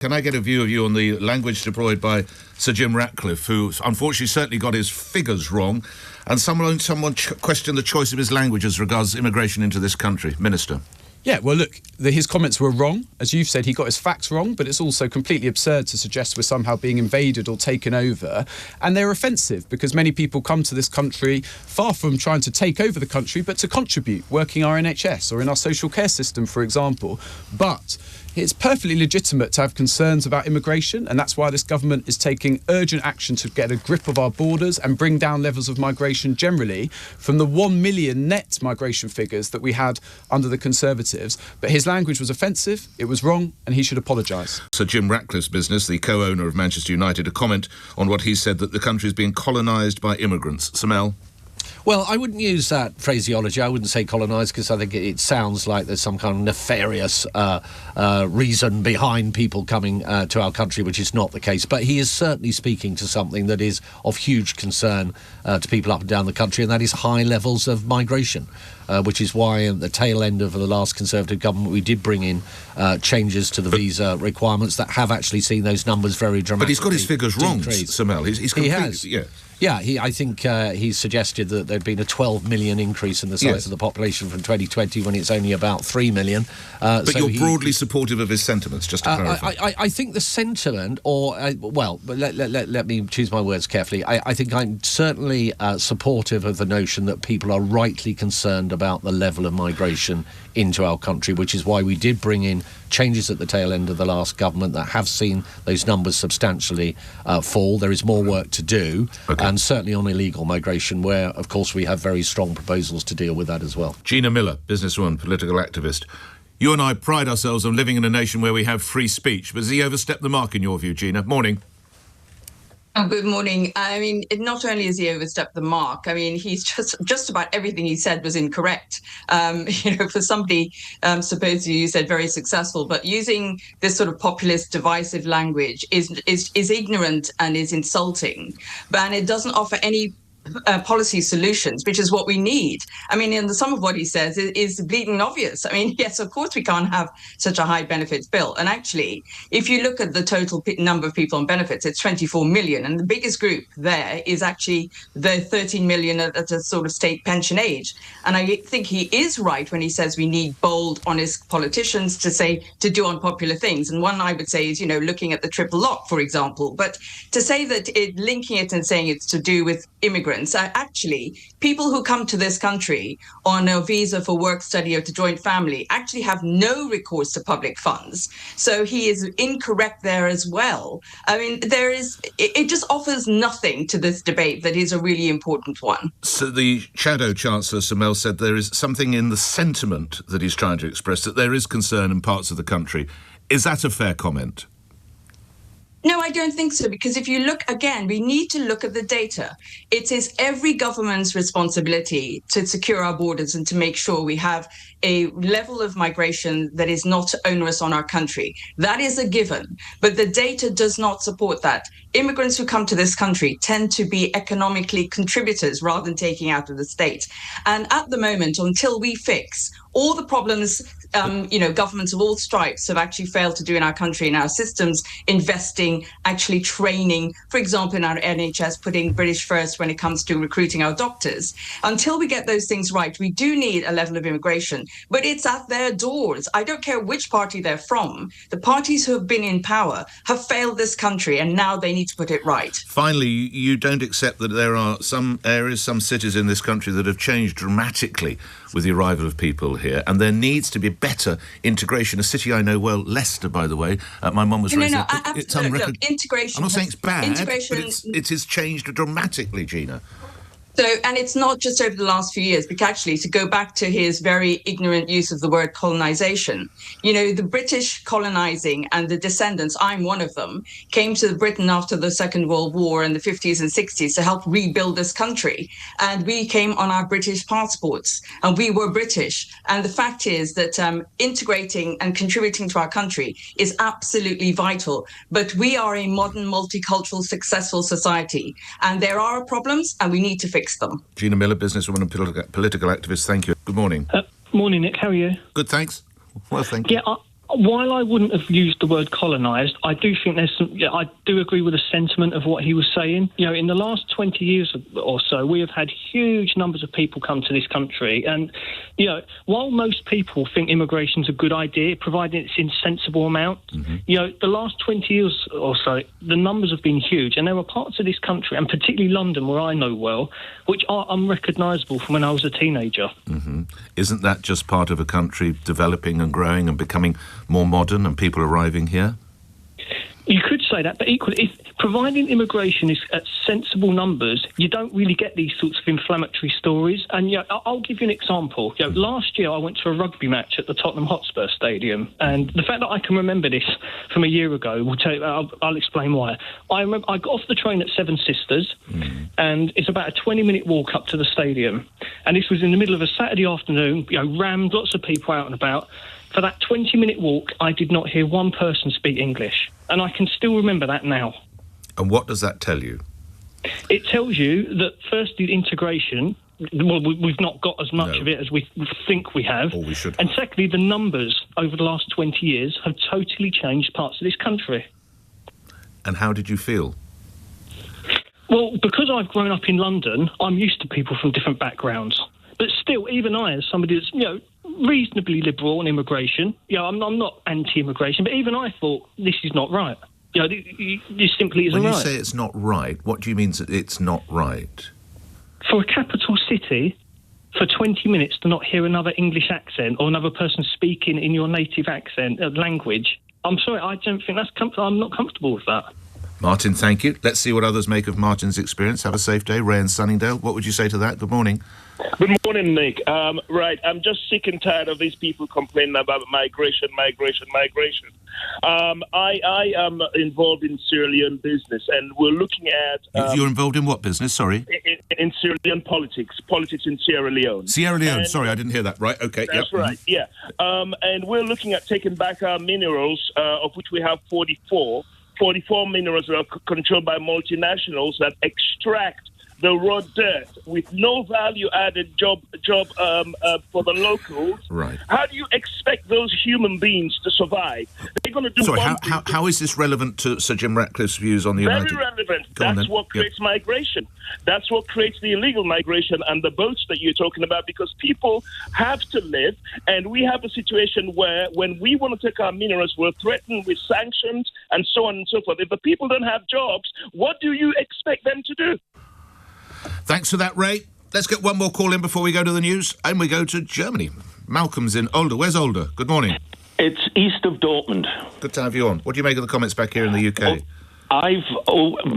Can I get a view of you on the language deployed by Sir Jim Ratcliffe, who unfortunately certainly got his figures wrong, and someone questioned the choice of his language as regards immigration into this country? Minister. Yeah, well, look, his comments were wrong. As you've said, he got his facts wrong, but it's also completely absurd to suggest we're somehow being invaded or taken over. And they're offensive because many people come to this country far from trying to take over the country, but to contribute, working our NHS or in our social care system, for example. But it's perfectly legitimate to have concerns about immigration, and that's why this government is taking urgent action to get a grip of our borders and bring down levels of migration generally from the 1 million net migration figures that we had under the Conservatives. But his language was offensive, it was wrong, and he should apologise. Sir Jim Ratcliffe's business, the co-owner of Manchester United, a comment on what he said, that the country is being colonised by immigrants. Sir Mel? Well, I wouldn't use that phraseology. I wouldn't say colonised, because I think it sounds like there's some kind of nefarious reason behind people coming to our country, which is not the case. But he is certainly speaking to something that is of huge concern to people up and down the country, and that is high levels of migration, which is why at the tail end of the last Conservative government we did bring in changes to the visa requirements that have actually seen those numbers very dramatically. But he's got his figures wrong, Sir Mel. He has. Yeah. Yeah, I think he suggested that there'd been a 12 million increase in the size of the population from 2020 when it's only about 3 million. But so you're broadly supportive of his sentiments, just to clarify. I think the sentiment, but let me choose my words carefully. I think I'm certainly supportive of the notion that people are rightly concerned about the level of migration into our country, which is why we did bring in changes at the tail end of the last government that have seen those numbers substantially fall. There is more work to do, and certainly on illegal migration, where, of course, we have very strong proposals to deal with that as well. Gina Miller, businesswoman, political activist. You and I pride ourselves on living in a nation where we have free speech, but has he overstepped the mark in your view, Gina? Morning. Oh, good morning. I mean, not only has he overstepped the mark, I mean, he's just about everything he said was incorrect. For somebody supposedly you said very successful, but using this sort of populist, divisive language is ignorant and is insulting, and it doesn't offer any policy solutions, which is what we need. I mean, in some of what he says is bleeding obvious. I mean, yes, of course we can't have such a high benefits bill. And actually, if you look at the total number of people on benefits, it's 24 million. And the biggest group there is actually the 13 million at a sort of state pension age. And I think he is right when he says we need bold, honest politicians to do unpopular things. And one I would say is, looking at the triple lock, for example. But to say that linking it and saying it's to do with immigrants, actually, people who come to this country on a visa for work, study, or to join family actually have no recourse to public funds. So he is incorrect there as well. I mean, it just offers nothing to this debate that is a really important one. So the Shadow Chancellor, Sir Mel, said there is something in the sentiment that he's trying to express, that there is concern in parts of the country. Is that a fair comment? No, I don't think so, because if you look, again, we need to look at the data. It is every government's responsibility to secure our borders and to make sure we have a level of migration that is not onerous on our country. That is a given, but the data does not support that. Immigrants who come to this country tend to be economically contributors rather than taking out of the state. And at the moment, until we fix all the problems governments of all stripes have actually failed to do in our country, in our systems, investing, actually training, for example, in our NHS, putting British first when it comes to recruiting our doctors. Until we get those things right, we do need a level of immigration, but it's at their doors. I don't care which party they're from. The parties who have been in power have failed this country, and now they need to put it right. Finally, you don't accept that there are some areas, some cities in this country that have changed dramatically with the arrival of people here, and there needs to be better integration. A city I know well, Leicester, by the way, my mum was raised there. It's integration. I'm not saying it's bad, but it has changed dramatically, Gina. So, and it's not just over the last few years, because actually, to go back to his very ignorant use of the word colonisation, the British colonising and the descendants, I'm one of them, came to Britain after the Second World War in the 50s and 60s to help rebuild this country. And we came on our British passports, and we were British. And the fact is that integrating and contributing to our country is absolutely vital. But we are a modern, multicultural, successful society, and there are problems, and we need to fix them. Gina Miller, businesswoman and political activist, thank you. Good morning. Morning, Nick. How are you? Good, thanks. Well, thank you. Yeah, while I wouldn't have used the word colonised, I do think there's some. Yeah, I do agree with the sentiment of what he was saying. In the last 20 years or so, we have had huge numbers of people come to this country, and while most people think immigration's a good idea, providing it's in sensible amounts, the last 20 years or so, the numbers have been huge, and there are parts of this country, and particularly London, where I know well, which are unrecognisable from when I was a teenager. Isn't that just part of a country developing and growing and becoming more modern and people arriving here? You could say that, but equally, if providing immigration is at sensible numbers, you don't really get these sorts of inflammatory stories. And I'll give you an example. Last year I went to a rugby match at the Tottenham Hotspur Stadium, and the fact that I can remember this from a year ago will tell you. I'll explain why. I got off the train at Seven Sisters, and it's about a 20-minute walk up to the stadium, and this was in the middle of a Saturday afternoon. Rammed, lots of people out and about. For that 20-minute walk, I did not hear one person speak English. And I can still remember that now. And what does that tell you? It tells you that, firstly, integration, well, we've not got as much of it as we think we have. Or we should. And secondly, the numbers over the last 20 years have totally changed parts of this country. And how did you feel? Well, because I've grown up in London, I'm used to people from different backgrounds. But still, even I, as somebody that's, reasonably liberal on immigration, I'm not anti-immigration, but even I thought, this is not right. This simply isn't right. When you say it's not right, what do you mean that it's not right? For a capital city, for 20 minutes to not hear another English accent or another person speaking in your native accent, language, I'm sorry, I don't think that's I'm not comfortable with that. Martin, thank you. Let's see what others make of Martin's experience. Have a safe day. Ray and Sunningdale, what would you say to that? Good morning. Good morning, Nick. Right, I'm just sick and tired of these people complaining about migration. I am involved in Sierra Leone business, and we're looking at... You're involved in what business, sorry? In Sierra Leone politics in Sierra Leone. Sierra Leone, sorry, I didn't hear that. Right, okay. That's right, yeah. And we're looking at taking back our minerals, of which we have 44 minerals that are controlled by multinationals that extract the raw dirt with no value-added job for the locals. Right. How do you expect those human beings to survive? They're going to do. Sorry, how is this relevant to Sir Jim Ratcliffe's views on the United? Very relevant. That's what creates migration. That's what creates the illegal migration and the boats that you're talking about, because people have to live, and we have a situation where when we want to take our minerals, we're threatened with sanctions and so on and so forth. If the people don't have jobs, what do you expect them to do? Thanks for that, Ray. Let's get one more call in before we go to the news, and we go to Germany. Malcolm's in Older. Where's Older? Good morning. It's east of Dortmund. Good to have you on. What do you make of the comments back here in the UK?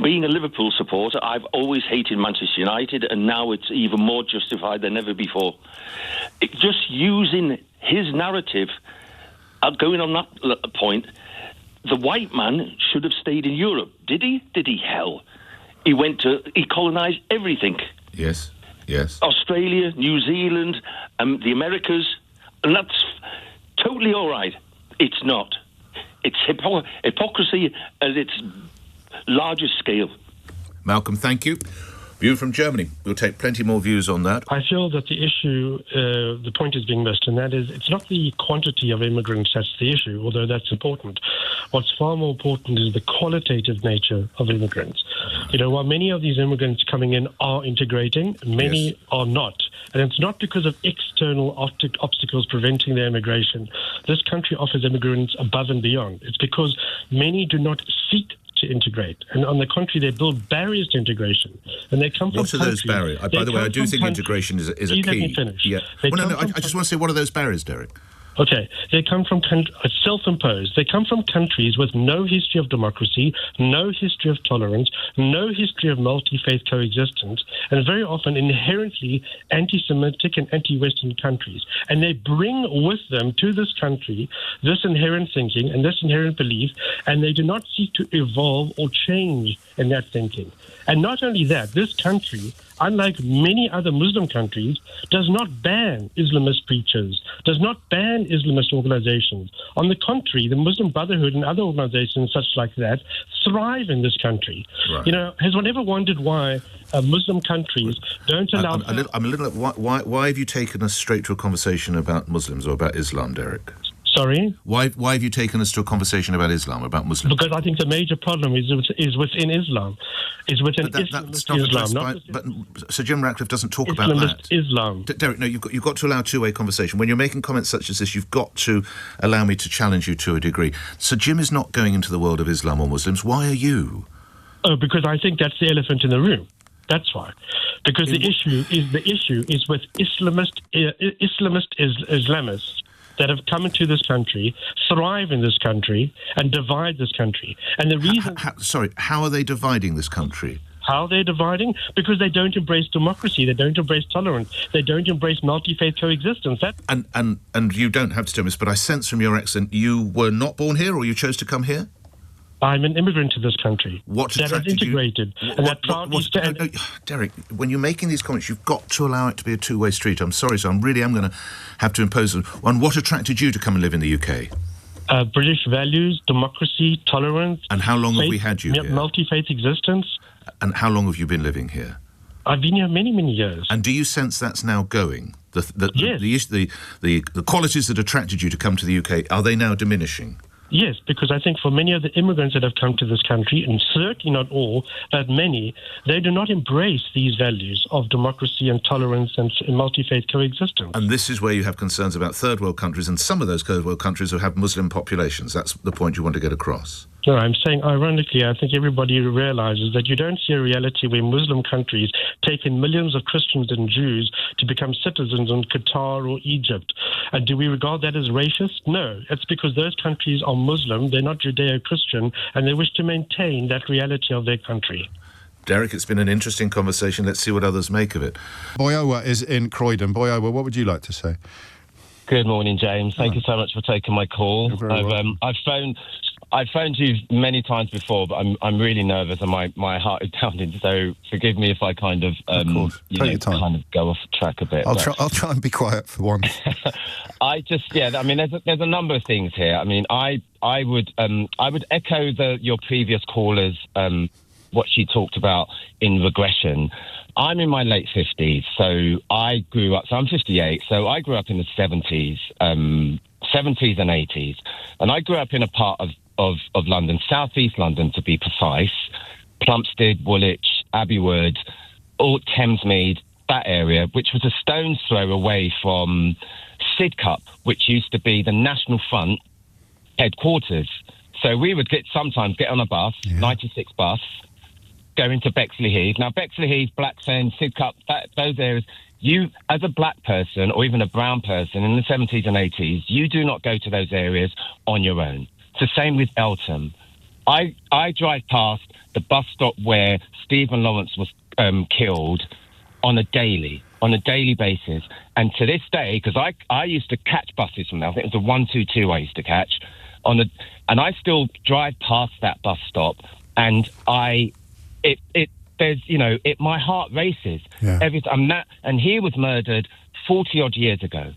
Being a Liverpool supporter, I've always hated Manchester United, and now it's even more justified than ever before. Just using his narrative, going on that point, the white man should have stayed in Europe. Did he? Did he? Hell. He colonised everything. Yes. Australia, New Zealand, the Americas, and that's totally all right. It's not. It's hypocrisy at its largest scale. Malcolm, thank you. View from Germany. We'll take plenty more views on that. I feel that the issue, the point is being missed, and that is it's not the quantity of immigrants that's the issue, although that's important. What's far more important is the qualitative nature of immigrants. While many of these immigrants coming in are integrating, many are not. And it's not because of external obstacles preventing their immigration. This country offers immigrants above and beyond. It's because many do not seek to integrate, and on the contrary, they build barriers to integration, and they come from. What are those barriers? By the way, I do think integration is a key. Let me finish. Yeah. I just want to say, what are those barriers, Derek? Okay, they come from self-imposed. They come from countries with no history of democracy, no history of tolerance, no history of multi-faith coexistence, and very often inherently anti-Semitic and anti-Western countries. And they bring with them to this country this inherent thinking and this inherent belief, and they do not seek to evolve or change in that thinking. And not only that, this country, unlike many other Muslim countries, does not ban Islamist preachers, does not ban Islamist organizations. On the contrary, the Muslim Brotherhood and other organizations such like that thrive in this country. Right. Has one ever wondered why Muslim countries don't allow... Why have you taken us straight to a conversation about Muslims or about Islam, Derek? Sorry? Why have you taken us to a conversation about Islam, about Muslims? Because I think the major problem is within Islam. Is within that's Islamist not Islam. addressed by, but Sir Jim Ratcliffe doesn't talk about Islamist that. Islam. Derek, no, you've got to allow two-way conversation. When you're making comments such as this, you've got to allow me to challenge you to a degree. Sir Jim is not going into the world of Islam or Muslims. Why are you? Oh, because I think that's the elephant in the room. That's why. Because the issue is with Islamist Islamists that have come into this country, thrive in this country, and divide this country. And the reason... how are they dividing this country? How are they dividing? Because they don't embrace democracy, they don't embrace tolerance, they don't embrace multi-faith coexistence. And you don't have to tell me this, but I sense from your accent you were not born here, or you chose to come here? I'm an immigrant to this country. What that has integrated. Derek, when you're making these comments, you've got to allow it to be a two-way street. I'm sorry, so I'm going to have to impose on what attracted you to come and live in the UK? British values, democracy, tolerance. And how long have we had you here? Multi-faith existence. And how long have you been living here? I've been here many, many years. And do you sense that's now going? Yes. The qualities that attracted you to come to the UK, are they now diminishing? Yes, because I think for many of the immigrants that have come to this country, and certainly not all, but many, they do not embrace these values of democracy and tolerance and multi-faith coexistence. And this is where you have concerns about third world countries, and some of those third world countries who have Muslim populations. That's the point you want to get across. No, I'm saying, ironically, I think everybody realizes that you don't see a reality where Muslim countries take in millions of Christians and Jews to become citizens in Qatar or Egypt. And do we regard that as racist? No. It's because those countries are Muslim, they're not Judeo-Christian, and they wish to maintain that reality of their country. Derek, it's been an interesting conversation. Let's see what others make of it. Boyowa is in Croydon. Boyowa, what would you like to say? Good morning, James. Thank you so much for taking my call. You're very welcome. I've phoned you many times before, but I'm really nervous and my heart is pounding. So forgive me if I kind of kind of go off track a bit. I'll try and be quiet for once. There's a number of things here. I mean, I would echo your previous callers what she talked about in regression. I'm in my late 50s, so I grew up. So I'm 58, so I grew up in the 70s and 80s, and I grew up in a part of London, southeast London to be precise, Plumstead, Woolwich, Abbey Wood, all Thamesmead, that area, which was a stone's throw away from Sidcup, which used to be the National Front headquarters. So we would sometimes get on a bus, 96 bus, go into Bexley Heath. Now, Bexley Heath, Blacksend, Sidcup, those areas, you, as a black person or even a brown person in the 70s and 80s, you do not go to those areas on your own. It's the same with Eltham. I drive past the bus stop where Stephen Lawrence was killed on a daily basis. And to this day, because I used to catch buses from there, I think it was a 122 I used to catch, and I still drive past that bus stop, and my heart races every time. And he was murdered 40 odd years ago.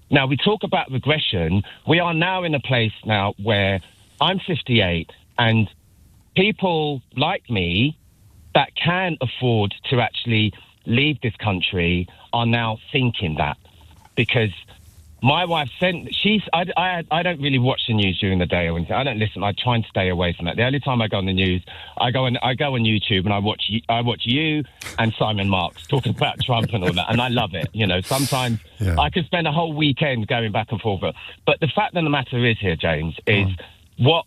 Now, we talk about regression. We are now in a place now where I'm 58 and people like me that can afford to actually leave this country are now thinking that. Because my wife I don't really watch the news during the day or anything. I don't listen. I try and stay away from that. The only time I go on the news, I go on YouTube and I watch you and Simon Marks talking about Trump and all that, and I love it. You know, sometimes I could spend a whole weekend going back and forth. But the fact of the matter is here, James, is what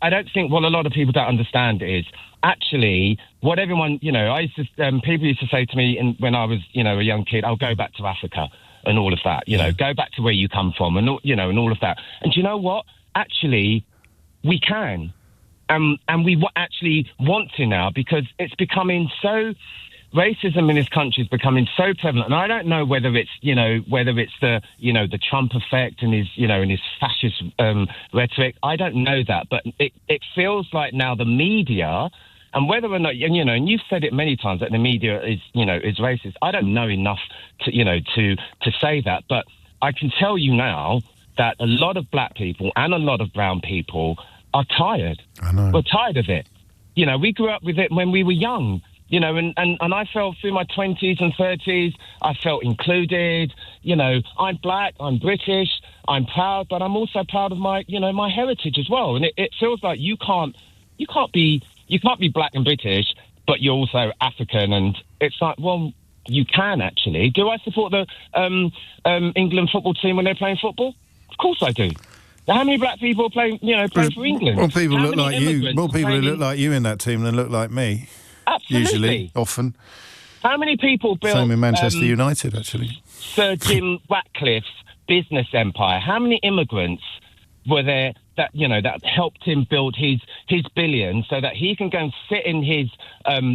I don't think what a lot of people don't understand is actually what everyone, people used to say to me when I was, a young kid, I'll go back to Africa. And all of that, go back to where you come from and all of that. And do you know what? Actually, we can. And we actually want to now because it's becoming so... Racism in this country is becoming so prevalent. And I don't know whether it's the Trump effect and his fascist rhetoric. I don't know that. But it feels like now the media... And whether or not, and you've said it many times that the media is racist. I don't know enough to say that, but I can tell you now that a lot of black people and a lot of brown people are tired. I know. We're tired of it. We grew up with it when we were young. You know, and I felt through my 20s and 30s, I felt included. You know, I'm black, I'm British, I'm proud, but I'm also proud of my, you know, my heritage as well. And it feels like you can't be black and British, but you're also African. And it's like, well, you can actually. Do I support the England football team when they're playing football? Of course I do. How many black people play for England? More people How look many like you. immigrants More people who playing- look like you in that team than look like me. Absolutely. Usually, often. How many people built... Same in Manchester United, actually. Sir Jim Ratcliffe's business empire? How many immigrants were there that helped him build his billion so that he can go and sit in his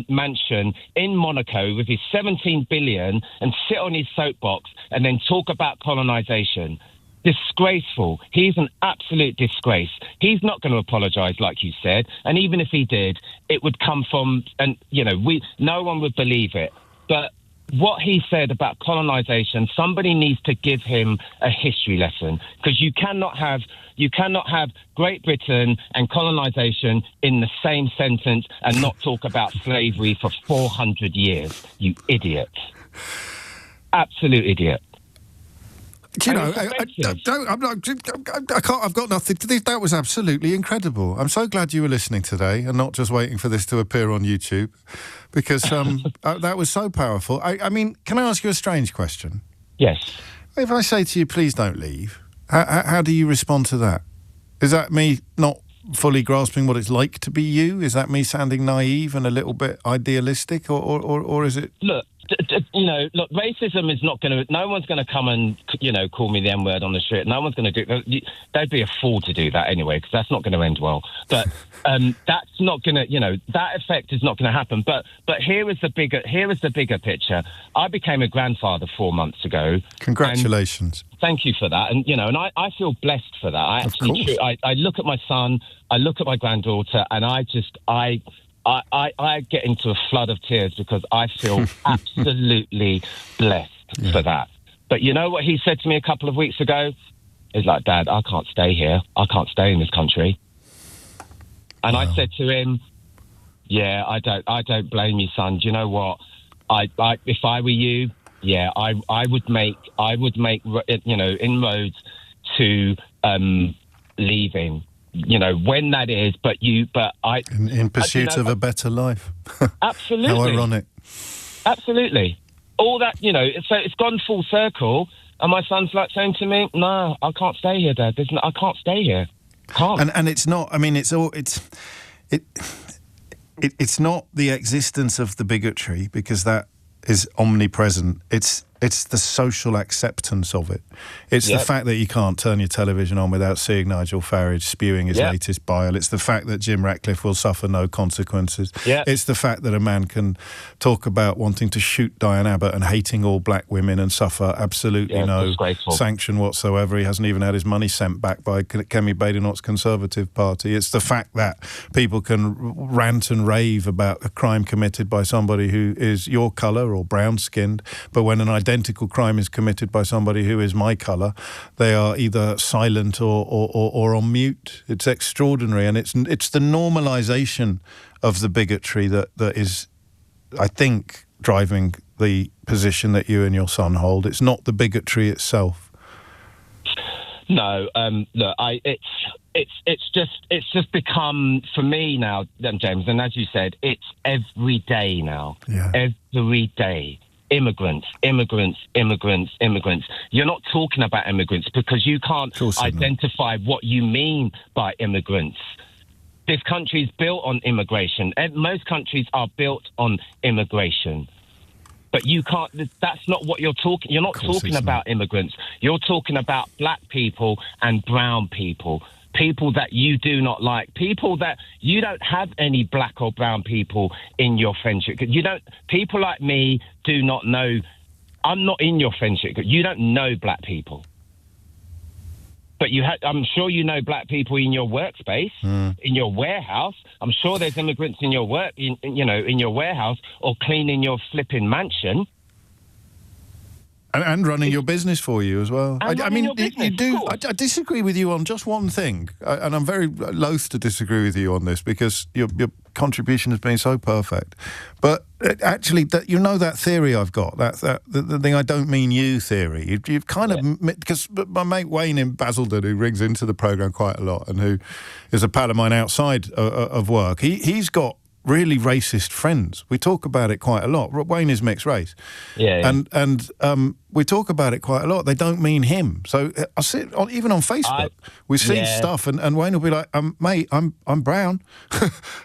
mansion in Monaco with his 17 billion and sit on his soapbox and then talk about colonisation? Disgraceful. He's an absolute disgrace. He's not going to apologise, like you said. And even if he did, it would come from, and no one would believe it. But what he said about colonisation, somebody needs to give him a history lesson, because you cannot have Great Britain and colonisation in the same sentence and not talk about slavery for 400 years. You idiot. Absolute idiot. Do you know, I've got nothing to this. That was absolutely incredible. I'm so glad you were listening today and not just waiting for this to appear on YouTube, because that was so powerful. I mean, can I ask you a strange question? Yes. If I say to you, please don't leave, how do you respond to that? Is that me not fully grasping what it's like to be you? Is that me sounding naive and a little bit idealistic, or is it... Look, racism is not going to... No one's going to come and, call me the N-word on the street. No one's going to do... They'd be a fool to do that anyway, because that's not going to end well. But that's not going to... that effect is not going to happen. But here is the bigger picture. I became a grandfather 4 months ago. Congratulations. Thank you for that. And, and I feel blessed for that. I look at my son, I look at my granddaughter, and I get into a flood of tears because I feel absolutely blessed for that. But you know what he said to me a couple of weeks ago? He's like, Dad, I can't stay here. I can't stay in this country. And I said to him, yeah, I don't blame you, son. Do you know what? If I were you, I would make inroads to leaving. When that is, in pursuit of a better life. Absolutely. How ironic. Absolutely. All that, so it's gone full circle, and my son's like saying to me, no, I can't stay here, Dad. I can't stay here. Can't. And it's not, I mean, it's not the existence of the bigotry, because that is omnipresent. It's the social acceptance of it. It's the fact that you can't turn your television on without seeing Nigel Farage spewing his latest bile. It's the fact that Jim Ratcliffe will suffer no consequences. It's the fact that a man can talk about wanting to shoot Diane Abbott and hating all black women and suffer absolutely no sanction whatsoever. He hasn't even had his money sent back by Kemi Badenoch's Conservative Party. It's the fact that people can rant and rave about a crime committed by somebody who is your colour or brown-skinned, but when an identical crime is committed by somebody who is my colour, they are either silent or on mute. It's extraordinary, and it's the normalisation of the bigotry that is, I think, driving the position that you and your son hold. It's not the bigotry itself. No, look, it's just become, for me now, James, and as you said, it's every day now. Every day. Immigrants. You're not talking about immigrants because you can't identify what you mean by immigrants. This country is built on immigration. Most countries are built on immigration. But you can't, that's not what you're talking. You're not talking about immigrants. You're talking about black people and brown people. People that you do not like, people that you don't have any black or brown people in your friendship. People like me do not know. I'm not in your friendship. You don't know black people, but I'm sure you know black people in your workspace, in your warehouse. I'm sure there's immigrants in your in your warehouse or cleaning your flipping mansion. And running your business for you as well. I mean, you do. I disagree with you on just one thing, and I'm very loath to disagree with you on this because your contribution has been so perfect. But actually, that theory I've got, the thing I don't mean you theory. You've kind of, because my mate Wayne in Basildon, who rings into the programme quite a lot and who is a pal of mine outside of work, he's got really racist friends. We talk about it quite a lot. Wayne is mixed race. Yeah. And we talk about it quite a lot. They don't mean him. So I see it even on Facebook. We see stuff and Wayne will be like, mate, I'm brown.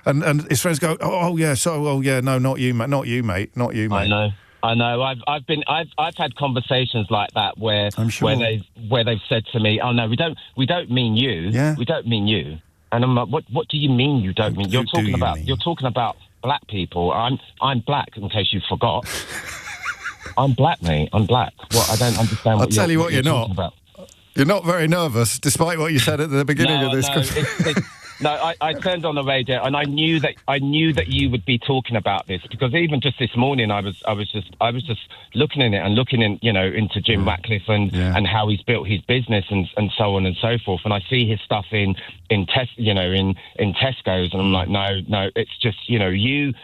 and his friends go, no, not you, mate. I know. I've had conversations like that where they've said to me, "Oh no, we don't mean you. Yeah. We don't mean you." And I'm like, "What do you mean you don't mean? You're talking about black people. I'm black, in case you forgot. I'm black, mate. I'm black. What? I don't understand. I'll tell you what, you're not. About. You're not very nervous, despite what you said at the beginning of this. No, I turned on the radio and I knew that you would be talking about this, because even just this morning I was just looking in it and looking into Jim Ratcliffe and how he's built his business and so on and so forth, and I see his stuff in Tesco's and I'm like, no, it's just you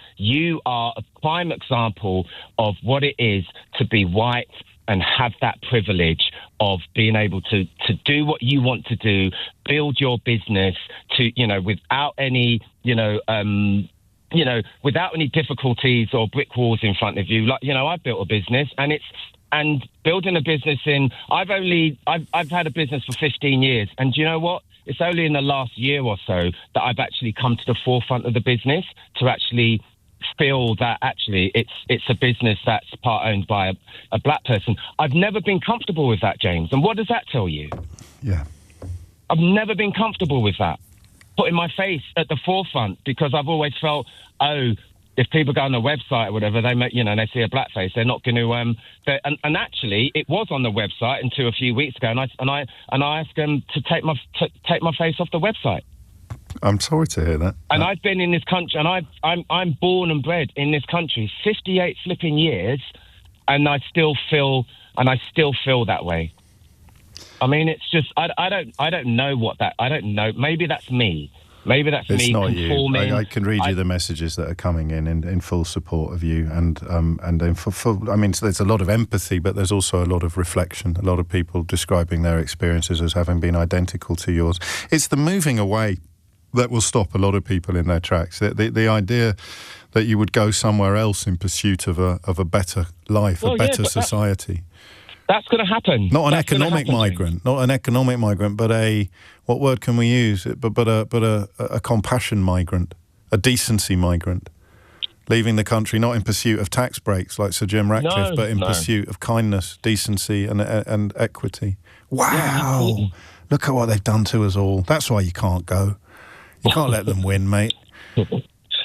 are a prime example of what it is to be white and have that privilege of being able to do what you want to do, build your business without any without any difficulties or brick walls in front of you. Like, I've built a business and building a business I've had a business for 15 years, and do you know what? It's only in the last year or so that I've actually come to the forefront of the business to actually feel that actually it's a business that's part owned by a black person. I've never been comfortable with that, James. And what does that tell you? Yeah. I've never been comfortable with that. Putting my face at the forefront, because I've always felt, if people go on the website or whatever, they see a black face, they're not going to. And actually, it was on the website until a few weeks ago, and I asked them to take my face off the website. I'm sorry to hear that. And I've been in this country, and I'm born and bred in this country 58 flipping years, and I still feel that way. I mean, it's just I don't know what that. I don't know. Maybe that's me. Maybe that's me conforming. You. I can read you the messages that are coming in full support of you, and then I mean, so there's a lot of empathy, but there's also a lot of reflection. A lot of people describing their experiences as having been identical to yours. It's the moving away that will stop a lot of people in their tracks. The idea that you would go somewhere else in pursuit of a better life, a better society. That's going to happen. Not an economic migrant, but what word can we use? But a compassion migrant, a decency migrant, leaving the country not in pursuit of tax breaks like Sir Jim Ratcliffe, but in pursuit of kindness, decency, and equity. Wow! Yeah, look at what they've done to us all. That's why you can't go. You can't let them win, mate.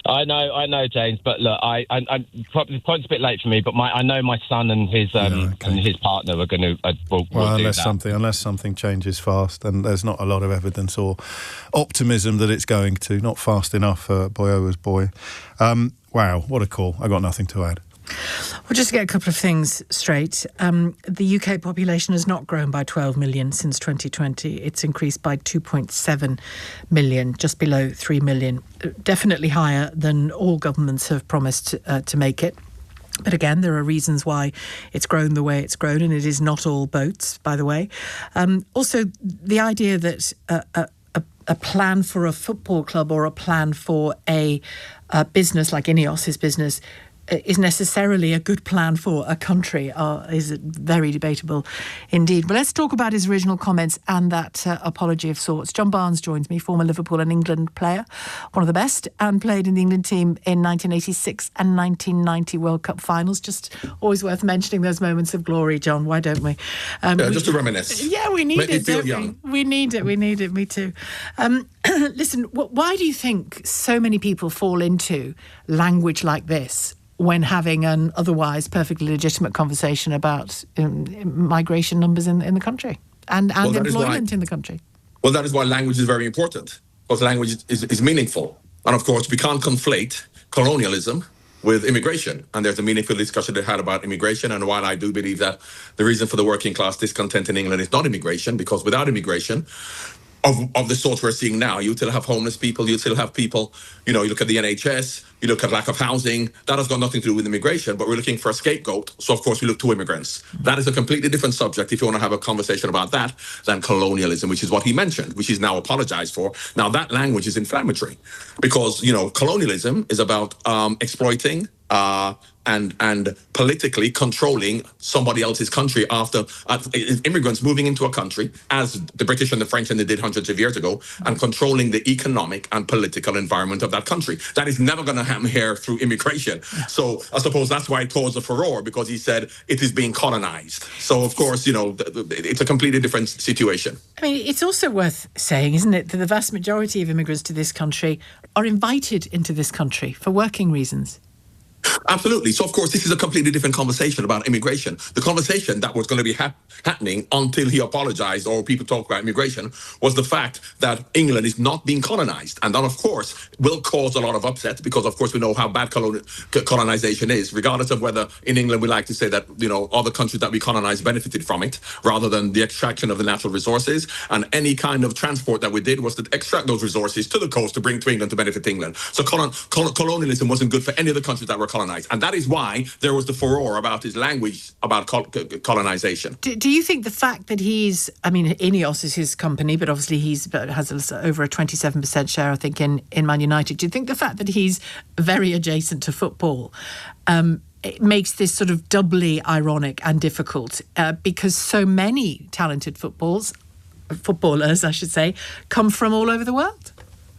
I know, James. But look, the point's a bit late for me. But I know my son and his and his partner are going to. Unless something changes fast, and there's not a lot of evidence or optimism that it's going to. Not fast enough for Boyowa's boy. Wow, what a call! I got nothing to add. Well, just to get a couple of things straight, the UK population has not grown by 12 million since 2020. It's increased by 2.7 million, just below 3 million. Definitely higher than all governments have promised to make it. But again, there are reasons why it's grown the way it's grown, and it is not all boats, by the way. Also, the idea that a plan for a football club or a plan for a business like Ineos, his business, is necessarily a good plan for a country is very debatable indeed. But let's talk about his original comments and that apology of sorts. John Barnes joins me, former Liverpool and England player, one of the best, and played in the England team in 1986 and 1990 World Cup finals. Just always worth mentioning those moments of glory, John. Why don't we? Just to reminisce. Yeah, we need Make it, me feel don't young. we? We need it, me too. Listen, why do you think so many people fall into language like this when having an otherwise perfectly legitimate conversation about migration numbers in the country and employment in the country? Well, that is why language is very important, because language is meaningful. And of course, we can't conflate colonialism with immigration. And there's a meaningful discussion they had about immigration. And while I do believe that the reason for the working class discontent in England is not immigration, because without immigration, of the sort we're seeing now, you still have homeless people, you still have people, you look at the NHS, you look at lack of housing, that has got nothing to do with immigration, but we're looking for a scapegoat. So of course we look to immigrants. That is a completely different subject, if you want to have a conversation about that, than colonialism, which is what he mentioned, which he's now apologized for. Now that language is inflammatory because, colonialism is about exploiting and politically controlling somebody else's country after immigrants moving into a country, as the British and the French and they did hundreds of years ago, and controlling the economic and political environment of that country. That is never going to happen here through immigration. So I suppose that's why it caused a furore, because he said it is being colonized. So of course, it's a completely different situation. I mean, it's also worth saying, isn't it, that the vast majority of immigrants to this country are invited into this country for working reasons. Absolutely. So, of course, this is a completely different conversation about immigration. The conversation that was going to be happening until he apologized or people talk about immigration was the fact that England is not being colonized. And that, of course, will cause a lot of upset because, of course, we know how bad colonization is, regardless of whether in England we like to say that, other countries that we colonized benefited from it rather than the extraction of the natural resources. And any kind of transport that we did was to extract those resources to the coast to bring to England to benefit England. So colonialism wasn't good for any of the countries that were colonized. And that is why there was the furore about his language about colonization. Do you think the fact that he's, Ineos is his company, but obviously has over a 27% share, I think, in Man United. Do you think the fact that he's very adjacent to football it makes this sort of doubly ironic and difficult because so many talented footballers, I should say, come from all over the world?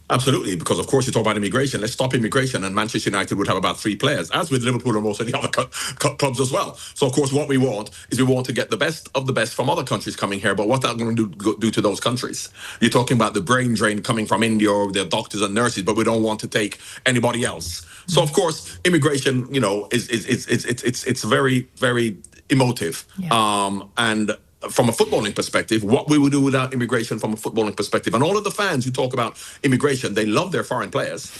Absolutely, because of course you talk about immigration. Let's stop immigration, and Manchester United would have about 3 players, as with Liverpool and most of the other clubs as well. So of course what we want is to get the best of the best from other countries coming here. But what's that going to do to those countries? You're talking about the brain drain coming from India or their doctors and nurses, but we don't want to take anybody else. So of course immigration, it's very, very emotive, and from a footballing perspective, what we would do without immigration from a footballing perspective. And all of the fans who talk about immigration, they love their foreign players.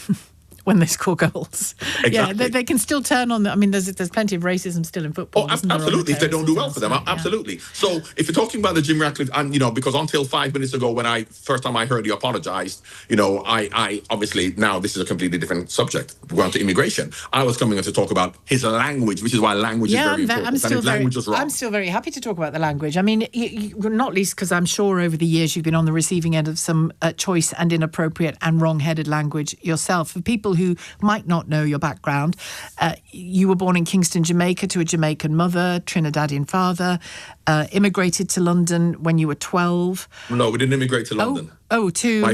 When they score goals. Exactly. Yeah, they can still turn on there's plenty of racism still in football. Oh, absolutely, if they don't do well for them, absolutely. So if you're talking about the Jim Ratcliffe, and because until 5 minutes ago when first time I heard he apologized, I obviously, now this is a completely different subject. We're going to immigration. I was coming to talk about his language, which is why language is very important. And his language was wrong. I'm still very happy to talk about the language. Not least because I'm sure over the years you've been on the receiving end of some choice and inappropriate and wrong-headed language yourself. For people who might not know your background, you were born in Kingston, Jamaica, to a Jamaican mother, Trinidadian father, immigrated to London when you were 12. No, we didn't immigrate to London. To my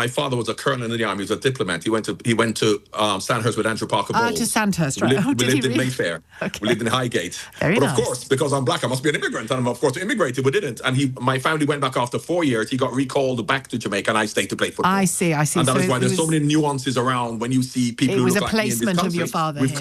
father was a colonel in the army. He was a diplomat. He went to Sandhurst with Andrew Parker Bowles. To Sandhurst, right? We lived in Mayfair. Okay. We lived in Highgate. Very but nice. Of course, because I'm black, I must be an immigrant. And of course, immigrated. We didn't. And my family went back after 4 years. He got recalled back to Jamaica, and I stayed to play football. I see. And that is why there's so many nuances around when you see people who look like me in this country. It was a placement of your father. We've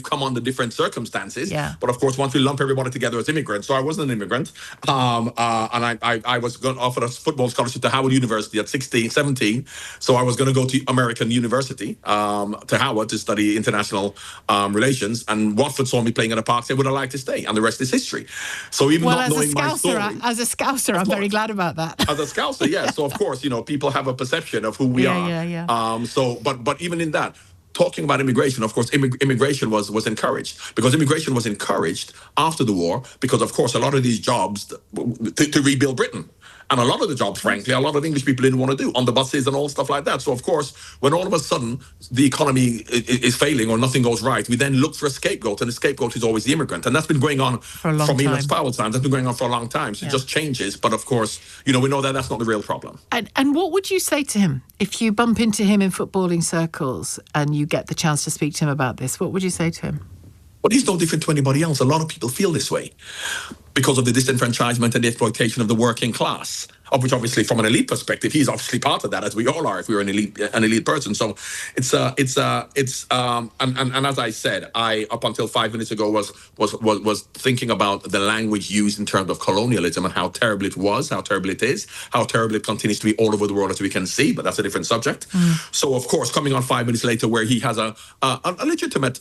come under different circumstances. Yeah. But of course, once we lump everybody together as immigrants, so I wasn't an immigrant. And I was offered a football scholarship to Howard University at 17. So I was going to go to American University, to Howard, to study international relations. And Watford saw me playing at a park, said, would I like to stay? And the rest is history. So even not knowing my story. As a Scouser, I'm very glad about that. As a Scouser, yeah. So of course, people have a perception of who we are. Yeah. But even in that, talking about immigration, of course, immigration was encouraged, because immigration was encouraged after the war, because of course a lot of these jobs to rebuild Britain. And a lot of the jobs, frankly, a lot of English people didn't want to do on the buses and all stuff like that. So, of course, when all of a sudden the economy is failing or nothing goes right, we then look for a scapegoat, and the scapegoat is always the immigrant. And that's been going on from Enos Powell's time. That's been going on for a long time. So It just changes. But, of course, we know that that's not the real problem. And what would you say to him if you bump into him in footballing circles and you get the chance to speak to him about this? What would you say to him? Well, he's no different to anybody else. A lot of people feel this way because of the disenfranchisement and the exploitation of the working class. of which obviously from an elite perspective, he's obviously part of that, as we all are if we're an elite person. So and as I said, I up until 5 minutes ago was thinking about the language used in terms of colonialism and how terrible it was, how terrible it is, how terrible it continues to be all over the world as we can see, but that's a different subject. So of course, coming on 5 minutes later where he has a legitimate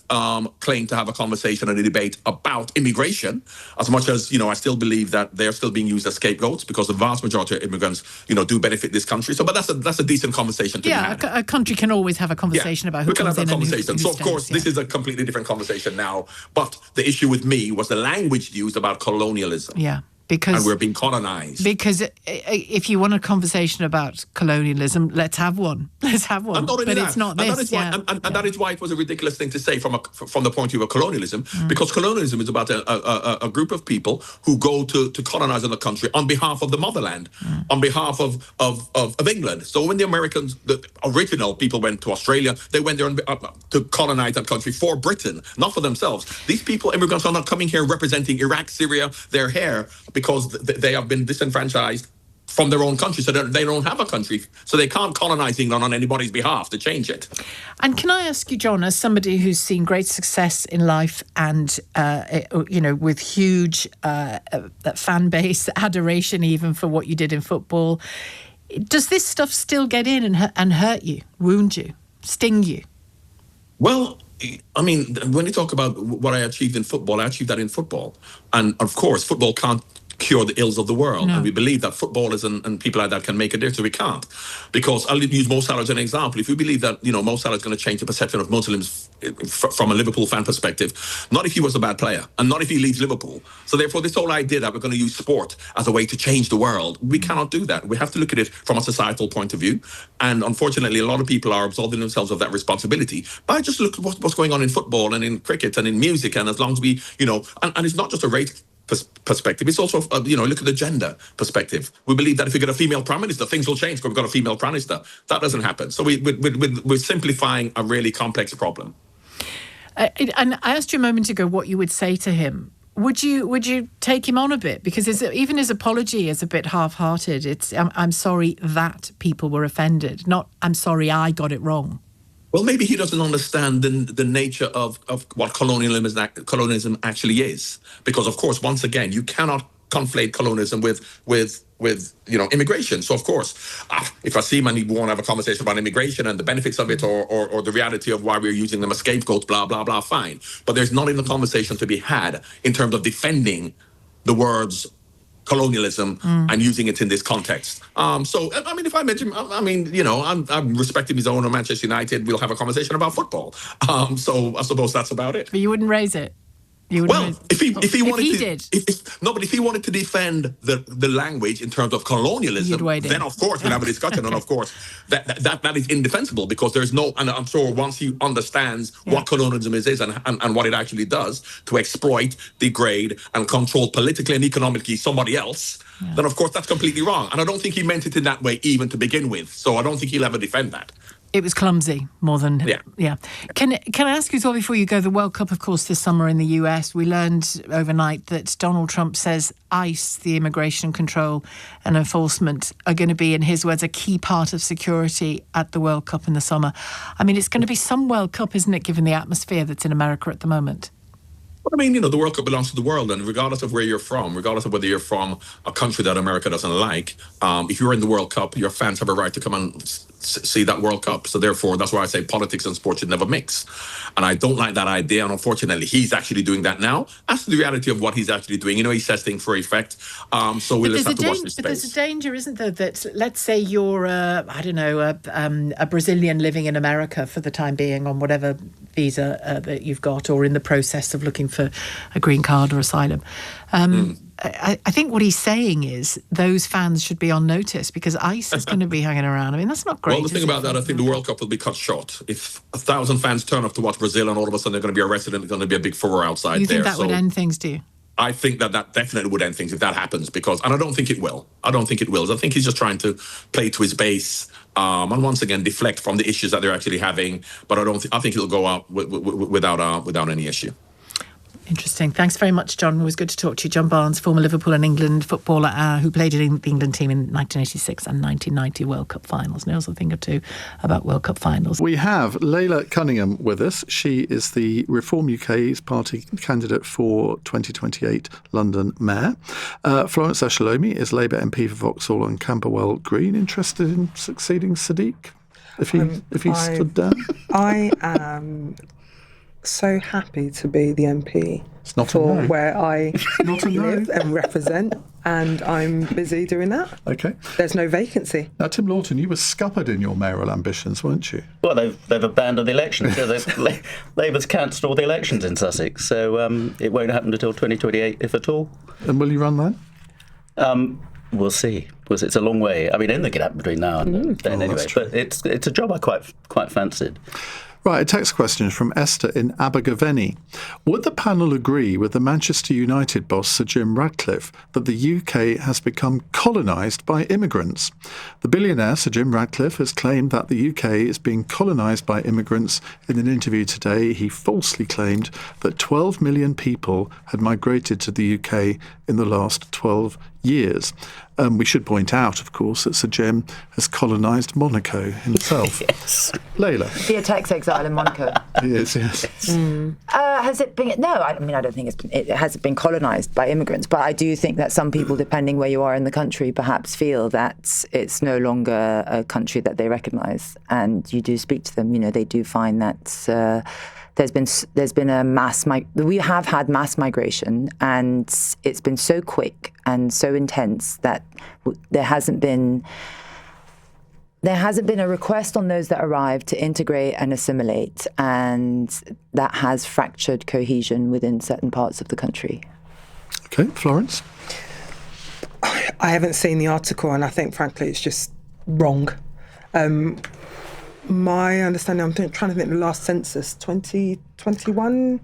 claim to have a conversation and a debate about immigration, as much as, I still believe that they're still being used as scapegoats because the vast majority of immigrants, do benefit this country. So, but that's a decent conversation to be had. A country can always have a conversation about who comes in and who So, of course, this is a completely different conversation now. But the issue with me was the language used about colonialism. Yeah. Because, and we're being colonised. Because if you want a conversation about colonialism, let's have one. Let's have one. But it's not this. That is why it was a ridiculous thing to say from the point of view of colonialism, because colonialism is about a group of people who go to colonise another country on behalf of the motherland, on behalf of England. So when the Americans, the original people went to Australia, they went there to colonise that country for Britain, not for themselves. These people, immigrants, are not coming here representing Iraq, Syria, their hair, because they have been disenfranchised from their own country, so they don't have a country, so they can't colonise England on anybody's behalf to change it. And can I ask you, John, as somebody who's seen great success in life and, with huge fan base, adoration even for what you did in football, does this stuff still get in and hurt you, wound you, sting you? Well, I mean, when you talk about what I achieved in football, I achieved that in football. And, of course, football can't cure the ills of the world. No. And we believe that footballers and people like that can make a difference. We can't. Because I'll use Mo Salah as an example. If we believe that, Mo Salah is going to change the perception of Muslims from a Liverpool fan perspective, not if he was a bad player and not if he leaves Liverpool. So therefore, this whole idea that we're going to use sport as a way to change the world, we cannot do that. We have to look at it from a societal point of view. And unfortunately, a lot of people are absolving themselves of that responsibility by just look at what's going on in football and in cricket and in music. And as long as we, and it's not just a race perspective, it's also look at the gender perspective. We believe that if we get a female prime minister, things will change because we've got a female prime minister. That doesn't happen. So we're simplifying a really complex problem. And I asked you a moment ago what you would say to him. Would you take him on a bit? Because even his apology is a bit half-hearted. It's I'm sorry that people were offended, not I'm sorry I got it wrong. Well, maybe he doesn't understand the nature of what colonialism actually is. Because, of course, once again, you cannot conflate colonialism with immigration. So, of course, if I see him and he want to have a conversation about immigration and the benefits of it or the reality of why we're using them as scapegoats, blah, blah, blah, fine. But there's not even a conversation to be had in terms of defending the words colonialism and using it in this context. So, I mean, if I met him, I'm respecting his own Manchester United. We'll have a conversation about football. So I suppose that's about it. But you wouldn't raise it. If he wanted to defend the language in terms of colonialism, then of course we'll have a discussion, and of course that is indefensible because there's no, and I'm sure once he understands what colonialism is and what it actually does to exploit, degrade, and control politically and economically somebody else, then of course that's completely wrong. And I don't think he meant it in that way even to begin with. So I don't think he'll ever defend that. It was clumsy more than... Yeah. Can I ask you as well before you go, the World Cup, of course, this summer in the US, we learned overnight that Donald Trump says ICE, the immigration control and enforcement, are going to be, in his words, a key part of security at the World Cup in the summer. I mean, it's going to be some World Cup, isn't it, given the atmosphere that's in America at the moment? I mean, the World Cup belongs to the world, and regardless of where you're from, regardless of whether you're from a country that America doesn't like, if you're in the World Cup, your fans have a right to come and see that World Cup. So therefore, that's why I say politics and sport should never mix. And I don't like that idea, and unfortunately, he's actually doing that now. As to the reality of what he's actually doing, he says things for effect. So we'll just have to watch this space. But there's a danger, isn't there, that let's say you're, a Brazilian living in America for the time being on whatever visa that you've got, or in the process of looking for a green card or asylum. I think what he's saying is those fans should be on notice because ICE is going to be hanging around. I mean, that's not great. Well, the thing about that, I think the World Cup will be cut short. If 1,000 fans turn up to watch Brazil and all of a sudden they're going to be arrested and there's going to be a big furor outside there. You think that would end things, do you? I think that definitely would end things if that happens, and I don't think it will. I think he's just trying to play to his base and once again deflect from the issues that they're actually having. But I think it'll go out without any issue. Interesting. Thanks very much, John. It was good to talk to you. John Barnes, former Liverpool and England footballer who played in the England team in 1986 and 1990 World Cup finals. Knows a thing or two about World Cup finals. We have Layla Cunningham with us. She is the Reform UK's party candidate for 2028 London Mayor. Florence Ashalomi is Labour MP for Vauxhall and Camberwell Green. Interested in succeeding Sadiq if he stood down? I am so happy to be the MP for where I live and represent, and I'm busy doing that. Okay. There's no vacancy. Now, Tim Lawton, you were scuppered in your mayoral ambitions, weren't you? Well, they've abandoned the elections. Labour's cancelled all the elections in Sussex, so it won't happen until 2028, if at all. And will you run then? We'll see. It's a long way. I mean, anything can happen between now and then anyway. But it's a job I quite fancied. Right, a text question from Esther in Abergavenny. Would the panel agree with the Manchester United boss Sir Jim Ratcliffe that the UK has become colonised by immigrants? The billionaire Sir Jim Ratcliffe has claimed that the UK is being colonised by immigrants. In an interview today, he falsely claimed that 12 million people had migrated to the UK in the last 12 years. We should point out, of course, that Sir Jim has colonised Monaco himself. Yes. Layla. The tax exile in Monaco. Yes. Has it been? No, I don't think it hasn't been colonised by immigrants, but I do think that some people, depending where you are in the country, perhaps feel that it's no longer a country that they recognise. And you do speak to them, they do find that there's been a we have had mass migration, and it's been so quick and so intense that there hasn't been a request on those that arrive to integrate and assimilate, and that has fractured cohesion within certain parts of the country. Okay, Florence? I haven't seen the article, and I think, frankly, it's just wrong. My understanding, I'm trying to think, the last census, 2021?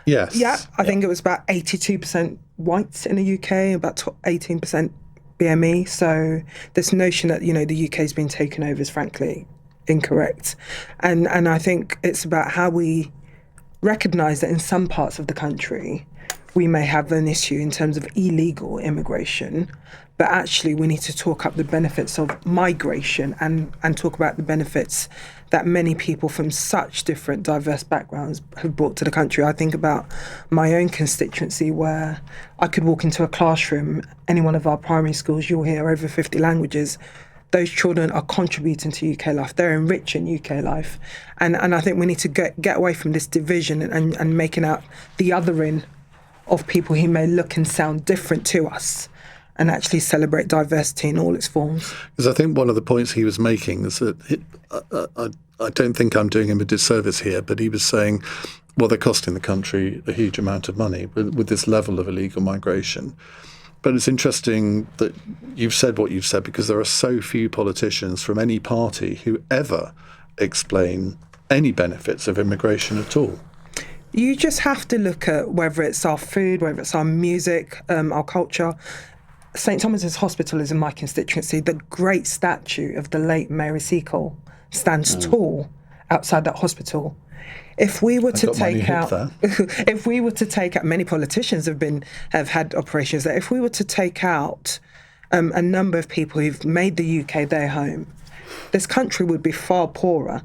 Yes. Yeah, I think it was about 82% whites in the UK, about 18% BME. So this notion that, the UK's been taken over is frankly incorrect. And I think it's about how we recognise that in some parts of the country, we may have an issue in terms of illegal immigration, but actually we need to talk up the benefits of migration and talk about the benefits that many people from such different diverse backgrounds have brought to the country. I think about my own constituency, where I could walk into a classroom, any one of our primary schools, you'll hear over 50 languages. Those children are contributing to UK life. They're enriching UK life. And I think we need to get away from this division and making out the othering of people who may look and sound different to us, and actually celebrate diversity in all its forms. Because I think one of the points he was making is that I don't think I'm doing him a disservice here, but he was saying, well, they're costing the country a huge amount of money with this level of illegal migration. But it's interesting that you've said what you've said, because there are so few politicians from any party who ever explain any benefits of immigration at all. You just have to look at whether it's our food, whether it's our music, our culture. St Thomas's Hospital is in my constituency. The great statue of the late Mary Seacole stands tall outside that hospital. If we were to take out, many politicians have had operations there. If we were to take out a number of people who've made the UK their home, this country would be far poorer.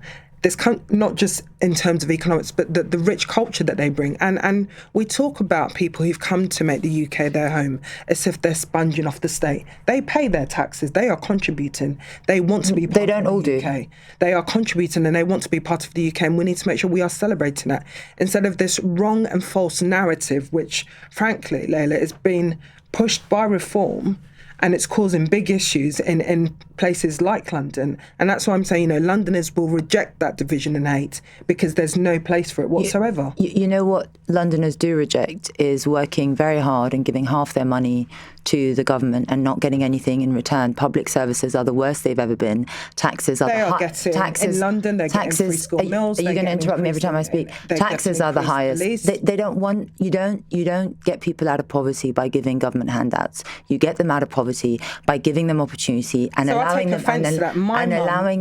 Not just in terms of economics, but the rich culture that they bring. And we talk about people who've come to make the UK their home as if they're sponging off the state. They pay their taxes. They are contributing. They want to be part of the UK. They are contributing and they want to be part of the UK, and we need to make sure we are celebrating that instead of this wrong and false narrative, which, frankly, Layla, is being pushed by Reform. And it's causing big issues in places like London. And that's why I'm saying, Londoners will reject that division and hate because there's no place for it whatsoever. You know what Londoners do reject is working very hard and giving half their money to the government and not getting anything in return. Public services are the worst they've ever been. Taxes are in London. They're getting free school meals. Are you going to interrupt me every time I speak? Taxes are the highest. They don't want you. Don't get people out of poverty by giving government handouts. You get them out of poverty by giving them opportunity and allowing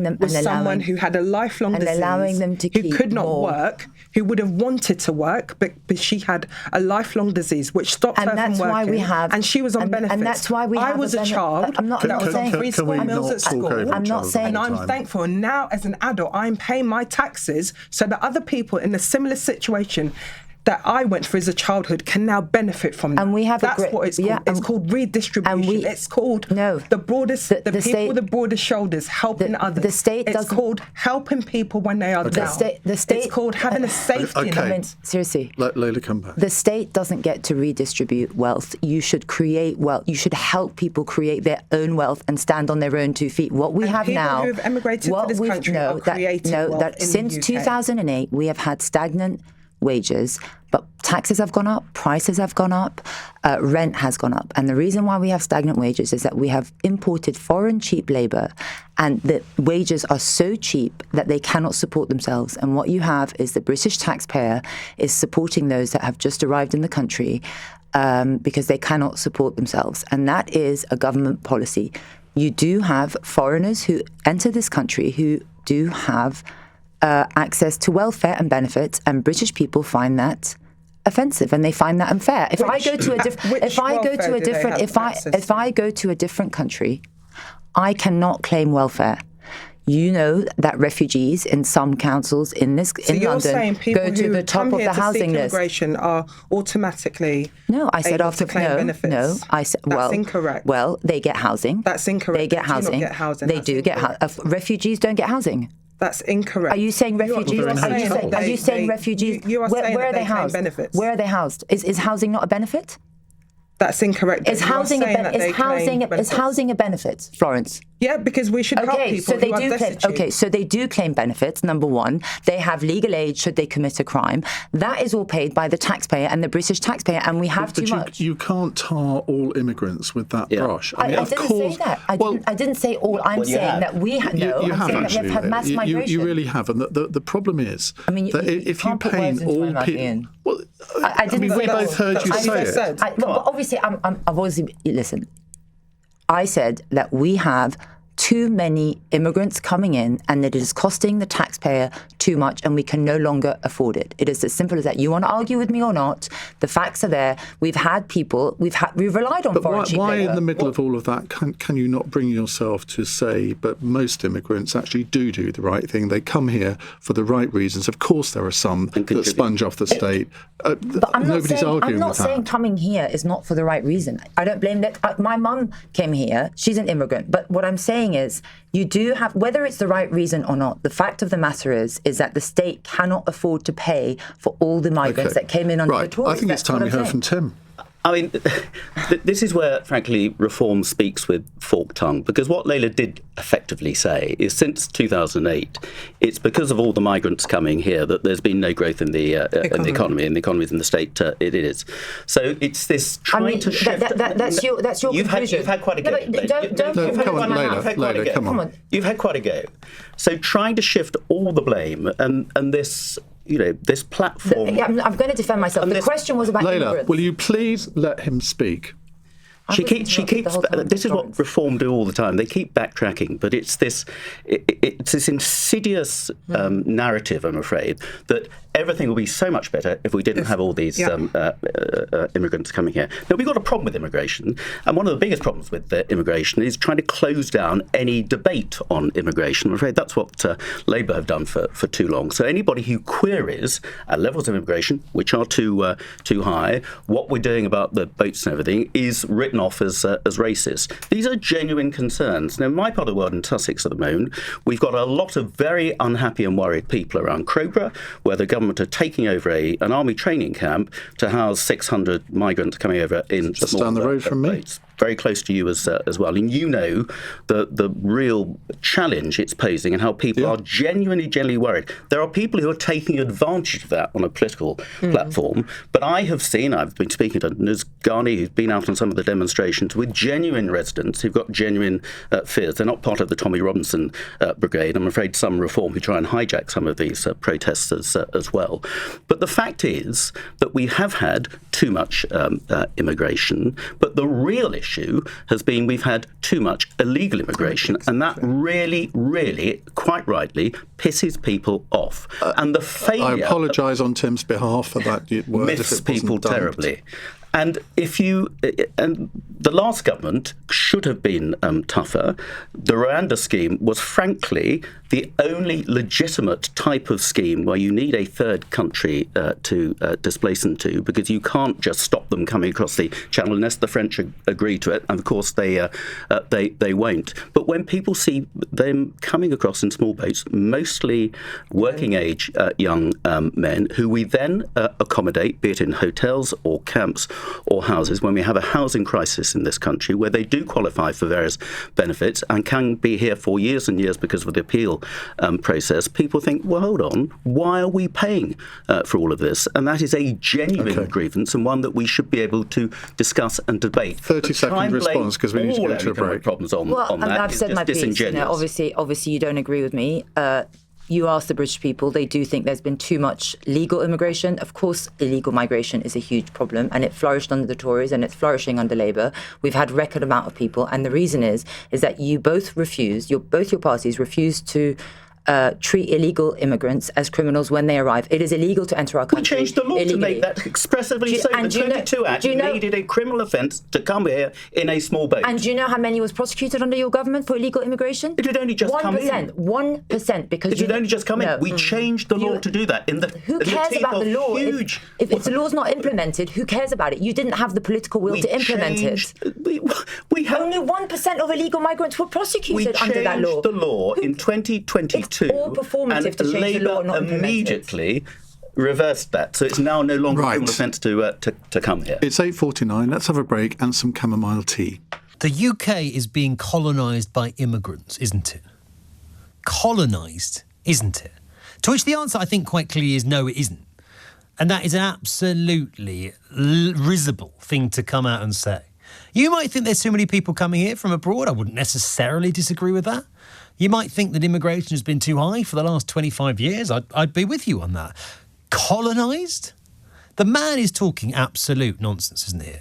them. Someone who had a lifelong disease, allowing them to who could not work, who would have wanted to work, but she had a lifelong disease which stopped her from working. And she was on benefits. And that's why we have. I was a child. I'm not saying free school meals at school. I'm not saying. And I'm thankful. And now, as an adult, I'm paying my taxes so that other people in a similar situation that I went through as a childhood can now benefit from that. And we have what it's called. It's called redistribution. It's called the broadest, the people with the broadest shoulders helping others. The state it's called helping people when they are down. The state. It's called having a safety net. I mean, seriously. Let Layla come back. The state doesn't get to redistribute wealth. You should create wealth. You should help people create their own wealth and stand on their own 2 feet. What we have now, people who have emigrated to this country are creating wealth in since the UK. 2008 we have had stagnant wages, but taxes have gone up, prices have gone up, rent has gone up. And the reason why we have stagnant wages is that we have imported foreign cheap labour, and the wages are so cheap that they cannot support themselves. And what you have is the British taxpayer is supporting those that have just arrived in the country because they cannot support themselves. And that is a government policy. You do have foreigners who enter this country who do have access to welfare and benefits, and British people find that offensive and they find that unfair. If I go to a different country, I cannot claim welfare. You know that refugees in some councils in London go to the top of the housing list. Immigration are automatically able to claim benefits. No, I said that's incorrect. Well, they get housing. That's incorrect. They get housing. They do get housing. Refugees don't get housing. That's incorrect. Are you saying refugees? Are you saying refugees? You are saying where are they housed? Benefits. Where are they housed? Is housing not a benefit? That's incorrect. Is housing a benefit, Florence? Yeah, because we should help people who are destitute. So they do claim benefits, number one. They have legal aid should they commit a crime. That is all paid by the taxpayer and the British taxpayer, and we have too much. You can't tar all immigrants with that brush. I didn't say that. I didn't say all. I'm saying that we have. No, I'm saying that we've had mass migration. You really have. And the problem is that if you paint all people... Well, I didn't say we both heard you say it. Obviously, I've obviously... Listen, I said that we have too many immigrants coming in and that it is costing the taxpayer too much and we can no longer afford it. It is as simple as that. You want to argue with me or not, the facts are there. We've had people, we've relied on foreign cheap why labour. In the middle of all of that can you not bring yourself to say, but most immigrants actually do the right thing. They come here for the right reasons. Of course there are some that sponge off the state. But I'm not saying coming here is not for the right reason. I don't blame that. My mum came here. She's an immigrant. But what I'm saying is you do have, whether it's the right reason or not, the fact of the matter is that the state cannot afford to pay for all the migrants that came in under the Tories. I think it's time we heard from Tim. I mean, this is where, frankly, reform speaks with forked tongue, because what Layla did effectively say is since 2008, it's because of all the migrants coming here that there's been no growth in the economy, and the economy in the state, it is. So it's this trying to shift... That's your conclusion. You've had quite a go. Layla, come on. You've had quite a go. So trying to shift all the blame and this... this platform... I'm going to defend myself. The question was about Layla, immigrants. will you please let him speak? She keeps. This is what reform do all the time. They keep backtracking, but it's this insidious narrative, I'm afraid, that everything will be so much better if we didn't have all these immigrants coming here. Now, we've got a problem with immigration, and one of the biggest problems with immigration is trying to close down any debate on immigration. I'm afraid that's what Labour have done for too long. So anybody who queries levels of immigration, which are too high, what we're doing about the boats and everything, is written off as racist. These are genuine concerns. Now, in my part of the world, in Sussex at the moment, we've got a lot of very unhappy and worried people around Crowborough, where the government are taking over an army training camp to house 600 migrants coming over in just down the road from me. very close to you as well, and you know the real challenge it's posing and how people are genuinely worried. There are people who are taking advantage of that on a political platform, but I've been speaking to Nuz Ghani, who's been out on some of the demonstrations with genuine residents who've got genuine fears. They're not part of the Tommy Robinson brigade. I'm afraid some reform who try and hijack some of these protests as well. But the fact is that we have had too much immigration, but the real issue has been we've had too much illegal immigration, and that really, quite rightly, pisses people off. And the failure... I apologise on Tim's behalf for that word. Miffs people terribly. And and the last government should have been tougher. The Rwanda scheme was, frankly, the only legitimate type of scheme where you need a third country to displace them to, because you can't just stop them coming across the channel unless the French agree to it, and of course they won't. But when people see them coming across in small boats, mostly working-age young men, who we then accommodate, be it in hotels or camps or houses, when we have a housing crisis in this country where they do qualify for various benefits and can be here for years and years because of the appeal process, people think, well, hold on, why are we paying for all of this? And that is a genuine grievance, and one that we should be able to discuss and debate. 30-second response, because we need to go to a break. Problems on that. I've said my piece. Obviously, you don't agree with me. You ask the British people, they do think there's been too much legal immigration. Of course, illegal migration is a huge problem, and it flourished under the Tories, and it's flourishing under Labour. We've had record amount of people, and the reason is that you both your parties refuse to treat illegal immigrants as criminals when they arrive. It is illegal to enter our country. We changed the law illegally. to make that expressively so. The 22 Act made it a criminal offence to come here in a small boat. And do you know how many was prosecuted under your government for illegal immigration? It had only just come in. 1%, because it had only just come in. We changed the law to do that. Who cares about the law? If the law's not implemented, who cares about it? You didn't have the political will to implement it. Only 1% of illegal migrants were prosecuted under that law. We changed the law in 2022. All performative to change the law, not implemented. Immediately reversed that, so it's now no longer a criminal offence to come here. It's 8:49. Let's have a break and some chamomile tea. The UK is being colonised by immigrants, isn't it? Colonised, isn't it? To which the answer, I think, quite clearly is no, it isn't. And that is an absolutely risible thing to come out and say. You might think there's too many people coming here from abroad. I wouldn't necessarily disagree with that. You might think that immigration has been too high for the last 25 years. I'd be with you on that. Colonised? The man is talking absolute nonsense, isn't he?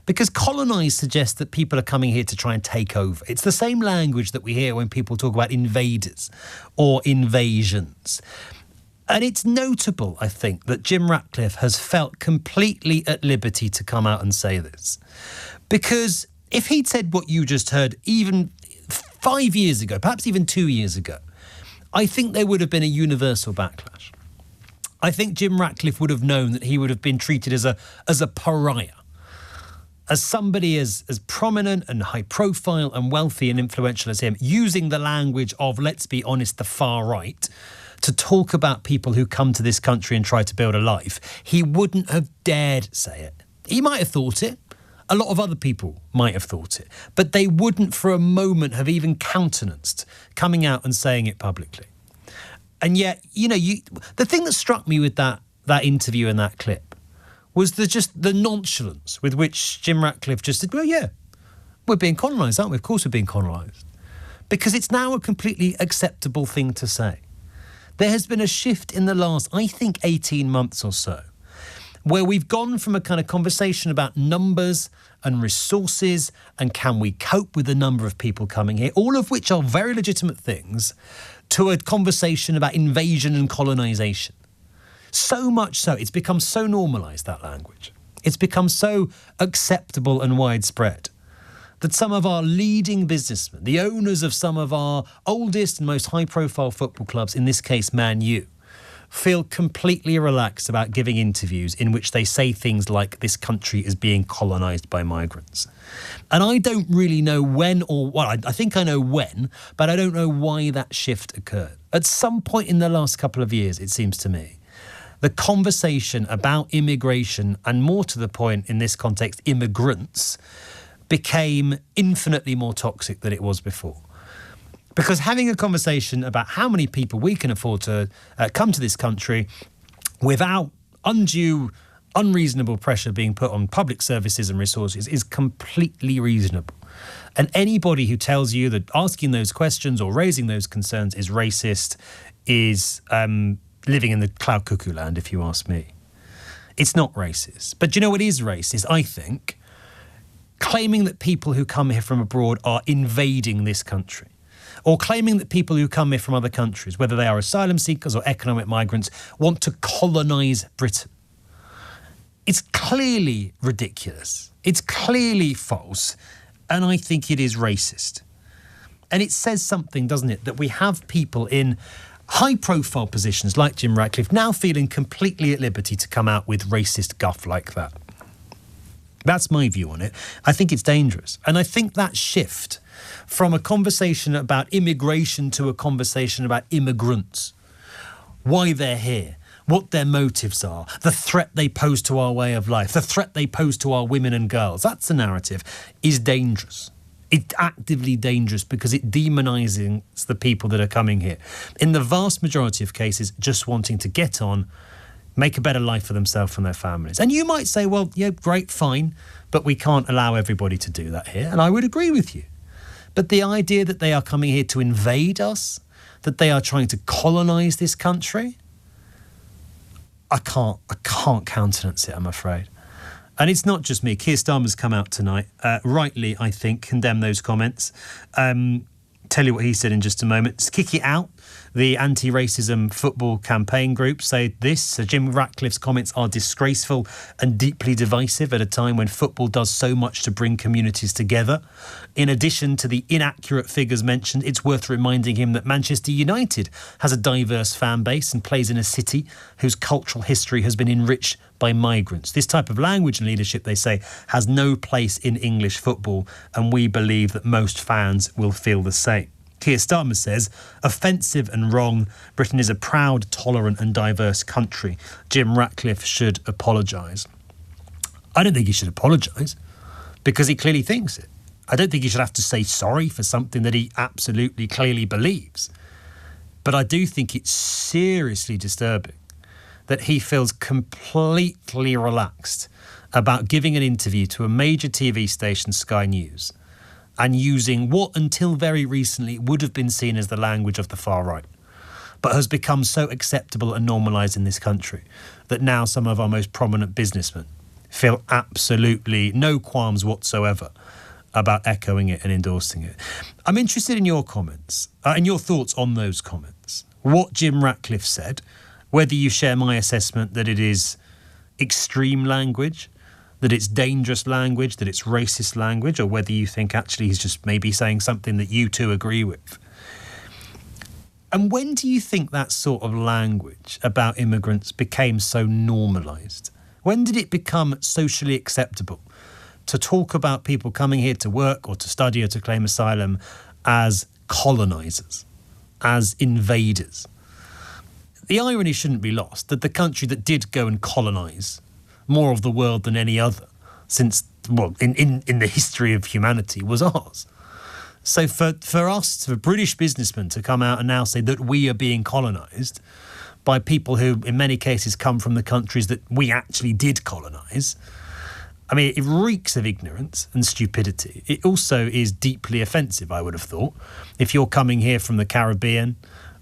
Because colonised suggests that people are coming here to try and take over. It's the same language that we hear when people talk about invaders or invasions. And it's notable, I think, that Jim Ratcliffe has felt completely at liberty to come out and say this. Because if he'd said what you just heard even 5 years ago, perhaps even 2 years ago, I think there would have been a universal backlash. I think Jim Ratcliffe would have known that he would have been treated as a pariah, as somebody as prominent and high profile and wealthy and influential as him, using the language of, let's be honest, the far right, to talk about people who come to this country and try to build a life. He wouldn't have dared say it. He might have thought it. A lot of other people might have thought it, but they wouldn't for a moment have even countenanced coming out and saying it publicly. And yet, the thing that struck me with that interview and that clip was the nonchalance with which Jim Ratcliffe just said, well, yeah, we're being colonised, aren't we? Of course we're being colonised. Because it's now a completely acceptable thing to say. There has been a shift in the last, I think, 18 months or so, where we've gone from a kind of conversation about numbers and resources and can we cope with the number of people coming here, all of which are very legitimate things, to a conversation about invasion and colonisation. So much so, it's become so normalised, that language. It's become so acceptable and widespread that some of our leading businessmen, the owners of some of our oldest and most high-profile football clubs, in this case Man U, feel completely relaxed about giving interviews in which they say things like this country is being colonised by migrants. And I don't really know when I think I know when, but I don't know why that shift occurred. At some point in the last couple of years, it seems to me, the conversation about immigration, and more to the point in this context, immigrants, became infinitely more toxic than it was before. Because having a conversation about how many people we can afford to come to this country without undue, unreasonable pressure being put on public services and resources is completely reasonable. And anybody who tells you that asking those questions or raising those concerns is racist is living in the cloud cuckoo land, if you ask me. It's not racist. But do you know what is racist, I think? Claiming that people who come here from abroad are invading this country. Or claiming that people who come here from other countries, whether they are asylum seekers or economic migrants, want to colonise Britain. It's clearly ridiculous. It's clearly false. And I think it is racist. And it says something, doesn't it, that we have people in high-profile positions like Jim Ratcliffe now feeling completely at liberty to come out with racist guff like that. That's my view on it. I think it's dangerous. And I think that shift from a conversation about immigration to a conversation about immigrants, why they're here, what their motives are, the threat they pose to our way of life, the threat they pose to our women and girls, that's the narrative, is dangerous. It's actively dangerous because it demonises the people that are coming here. In the vast majority of cases, just wanting to get on, make a better life for themselves and their families. And you might say, well, yeah, great, fine, but we can't allow everybody to do that here. And I would agree with you. But the idea that they are coming here to invade us, that they are trying to colonise this country, I can't countenance it, I'm afraid. And it's not just me. Keir Starmer's come out tonight, rightly, I think, condemn those comments. Tell you what he said in just a moment. Kick It Out, the anti-racism football campaign group, say this: Sir Jim Ratcliffe's comments are disgraceful and deeply divisive at a time when football does so much to bring communities together. In addition to the inaccurate figures mentioned, it's worth reminding him that Manchester United has a diverse fan base and plays in a city whose cultural history has been enriched by migrants. This type of language and leadership, they say, has no place in English football, and we believe that most fans will feel the same. Keir Starmer says, offensive and wrong. Britain is a proud, tolerant and diverse country. Jim Ratcliffe should apologise. I don't think he should apologise because he clearly thinks it. I don't think he should have to say sorry for something that he absolutely clearly believes. But I do think it's seriously disturbing that he feels completely relaxed about giving an interview to a major TV station, Sky News, and using what until very recently would have been seen as the language of the far right, but has become so acceptable and normalised in this country that now some of our most prominent businessmen feel absolutely no qualms whatsoever about echoing it and endorsing it. I'm interested in your comments, and your thoughts on those comments. What Jim Ratcliffe said, whether you share my assessment that it is extreme language, that it's dangerous language, that it's racist language, or whether you think actually he's just maybe saying something that you two agree with. And when do you think that sort of language about immigrants became so normalised? When did it become socially acceptable to talk about people coming here to work or to study or to claim asylum as colonisers, as invaders? The irony shouldn't be lost that the country that did go and colonise more of the world than any other since, well, in the history of humanity was ours. So for us, for British businessmen to come out and now say that we are being colonised by people who in many cases come from the countries that we actually did colonise, I mean, it reeks of ignorance and stupidity. It also is deeply offensive, I would have thought. If you're coming here from the Caribbean,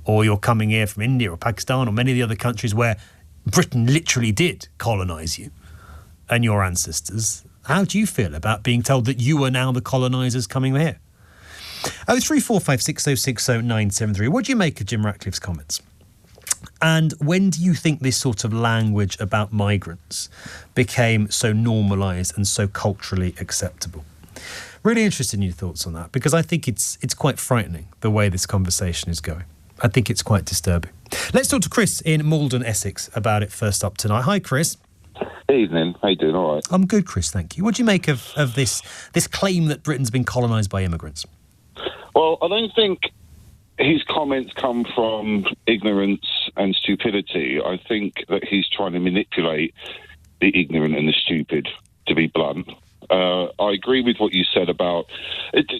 or you're coming here from India or Pakistan or many of the other countries where Britain literally did colonise you and your ancestors, how do you feel about being told that you are now the colonisers coming here? 03456060973. What do you make of Jim Ratcliffe's comments? And when do you think this sort of language about migrants became so normalised and so culturally acceptable? Really interested in your thoughts on that, because I think it's quite frightening the way this conversation is going. I think it's quite disturbing. Let's talk to Chris in Malden, Essex, about it first up tonight. Hi, Chris. Evening. How you doing? All right. I'm good, Chris, thank you. What do you make of this claim that Britain's been colonised by immigrants? Well, I don't think his comments come from ignorance and stupidity. I think that he's trying to manipulate the ignorant and the stupid, to be blunt. I agree with what you said about.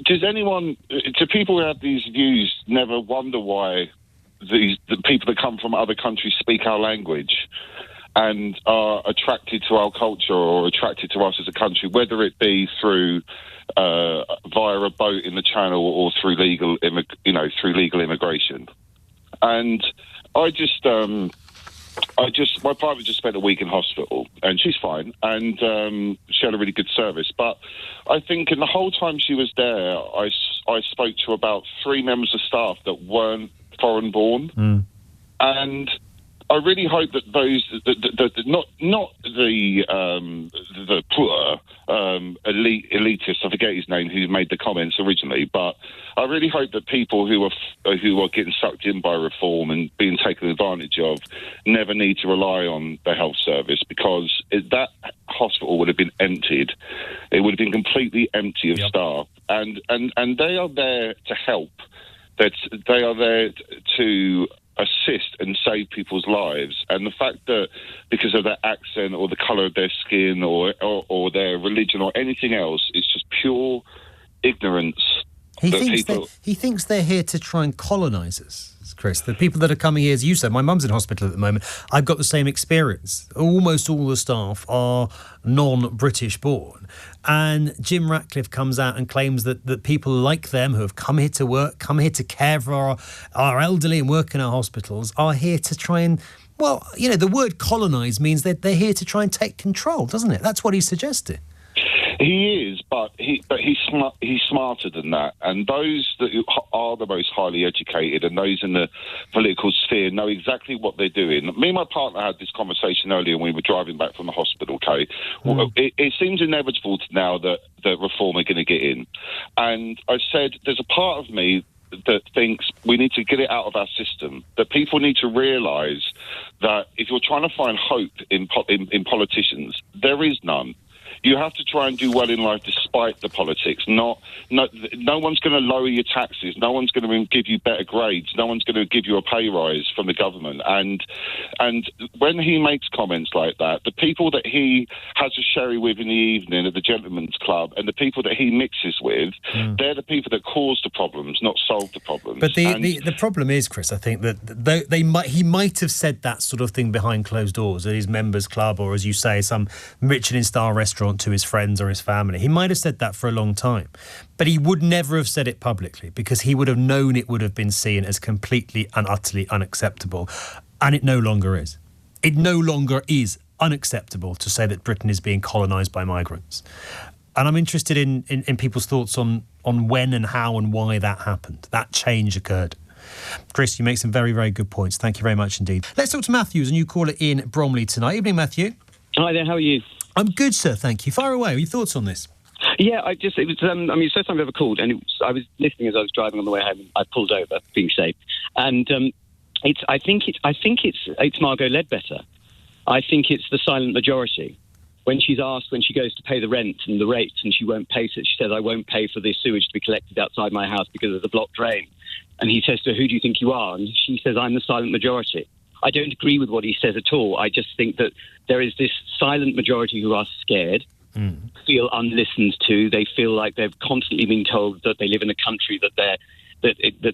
Does anyone, do people who have these views never wonder why the people that come from other countries speak our language and are attracted to our culture or attracted to us as a country, whether it be through via a boat in the Channel or through legal immigration? And my partner just spent a week in hospital, and she's fine, and she had a really good service. But I think in the whole time she was there, I spoke to about 3 members of staff that weren't foreign-born, and I really hope that those, not the poor elitists, I forget his name, who made the comments originally, but I really hope that people who are getting sucked in by reform and being taken advantage of never need to rely on the health service, because that hospital would have been emptied. It would have been completely empty of staff, and they are there to help. They are there to assist and save people's lives, and the fact that because of their accent or the colour of their skin or their religion or anything else, it's just pure ignorance. He thinks they're here to try and colonise us, Chris. The people that are coming here, as you said, my mum's in hospital at the moment. I've got the same experience. Almost all the staff are non-British born. And Jim Ratcliffe comes out and claims that people like them who have come here to work, come here to care for our elderly and work in our hospitals, are here to try and, well, you know, the word colonise means that they're here to try and take control, doesn't it? That's what he's suggesting. He is, but he's smarter than that. And those that are the most highly educated and those in the political sphere know exactly what they're doing. Me and my partner had this conversation earlier when we were driving back from the hospital, okay? Well, it seems inevitable now that reform are going to get in. And I said, there's a part of me that thinks we need to get it out of our system, that people need to realise that if you're trying to find hope in politicians, there is none. You have to try and do well in life despite the politics. No one's going to lower your taxes. No one's going to give you better grades. No one's going to give you a pay rise from the government. And when he makes comments like that, the people that he has a sherry with in the evening at the gentleman's club and the people that he mixes with, they're the people that cause the problems, not solve the problems. But the problem is, Chris, I think that he might have said that sort of thing behind closed doors at his members' club, or as you say, some Michelin star restaurant to his friends or his family. He might have said that for a long time, but he would never have said it publicly, because he would have known it would have been seen as completely and utterly unacceptable, and it no longer is. It no longer is unacceptable to say that Britain is being colonised by migrants. And I'm interested in people's thoughts on when and how and why that happened. That change occurred. Chris, you make some very, very good points. Thank you very much indeed. Let's talk to Matthew, a new caller in Bromley tonight. Evening, Matthew. Hi there, how are you? I'm good, sir, thank you. Fire away. What are your thoughts on this? Yeah, it was it's the first time I've ever called, and I was listening as I was driving on the way home, and I pulled over, being safe. And I think it's Margot Ledbetter. I think it's the silent majority. When she's asked, when she goes to pay the rent and the rates, and she won't pay, so she says, "I won't pay for this sewage to be collected outside my house because there's a blocked drain." And he says to her, "Who do you think you are?" And she says, "I'm the silent majority." I don't agree with what he says at all. I just think that there is this silent majority who are scared, feel unlistened to. They feel like they've constantly been told that they live in a country that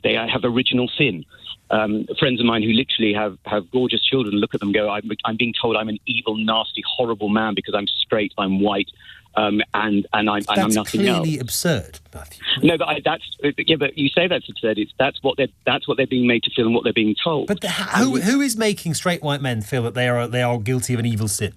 they have original sin. Friends of mine who literally have gorgeous children look at them and go, I'm being told I'm an evil, nasty, horrible man because I'm straight, I'm white, and I'm nothing else. That's clearly absurd, Matthew. No, but but you say that's absurd. That's what they're being made to feel and what they're being told. But who is making straight white men feel that they are guilty of an evil sin?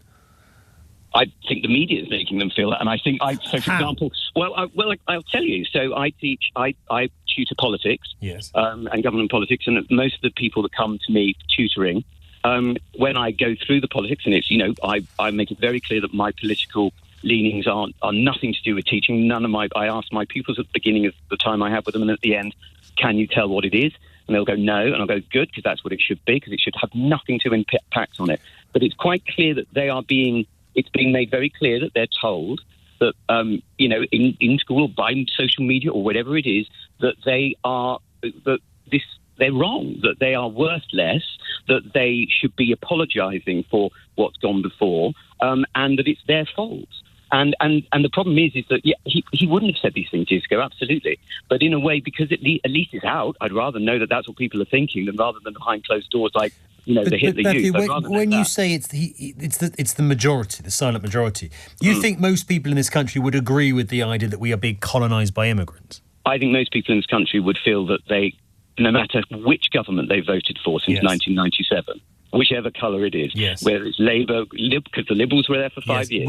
I think the media is making them feel that, and I think for example, I'll tell you. So I tutor politics, yes, and government politics, and most of the people that come to me tutoring, when I go through the politics, and it's I make it very clear that my political leanings are nothing to do with teaching. I ask my pupils at the beginning of the time I have with them, and at the end, can you tell what it is? And they'll go no, and I'll go good, because that's what it should be, because it should have nothing to impact on it. But it's quite clear that it's being made very clear that they're told that, in school or by social media or whatever it is, that they're wrong, that they are worth less, that they should be apologising for what's gone before, and that it's their fault. And the problem is that he wouldn't have said these things years ago, absolutely. But in a way, because at least it's out, I'd rather know that that's what people are thinking than rather than behind closed doors like, the Hitler Youth. When you say it's the majority, the silent majority, you think most people in this country would agree with the idea that we are being colonised by immigrants? I think most people in this country would feel that they, no matter which government they voted for since 1997, whichever colour it is, whether it's Labour, because the Liberals were there for 5 years,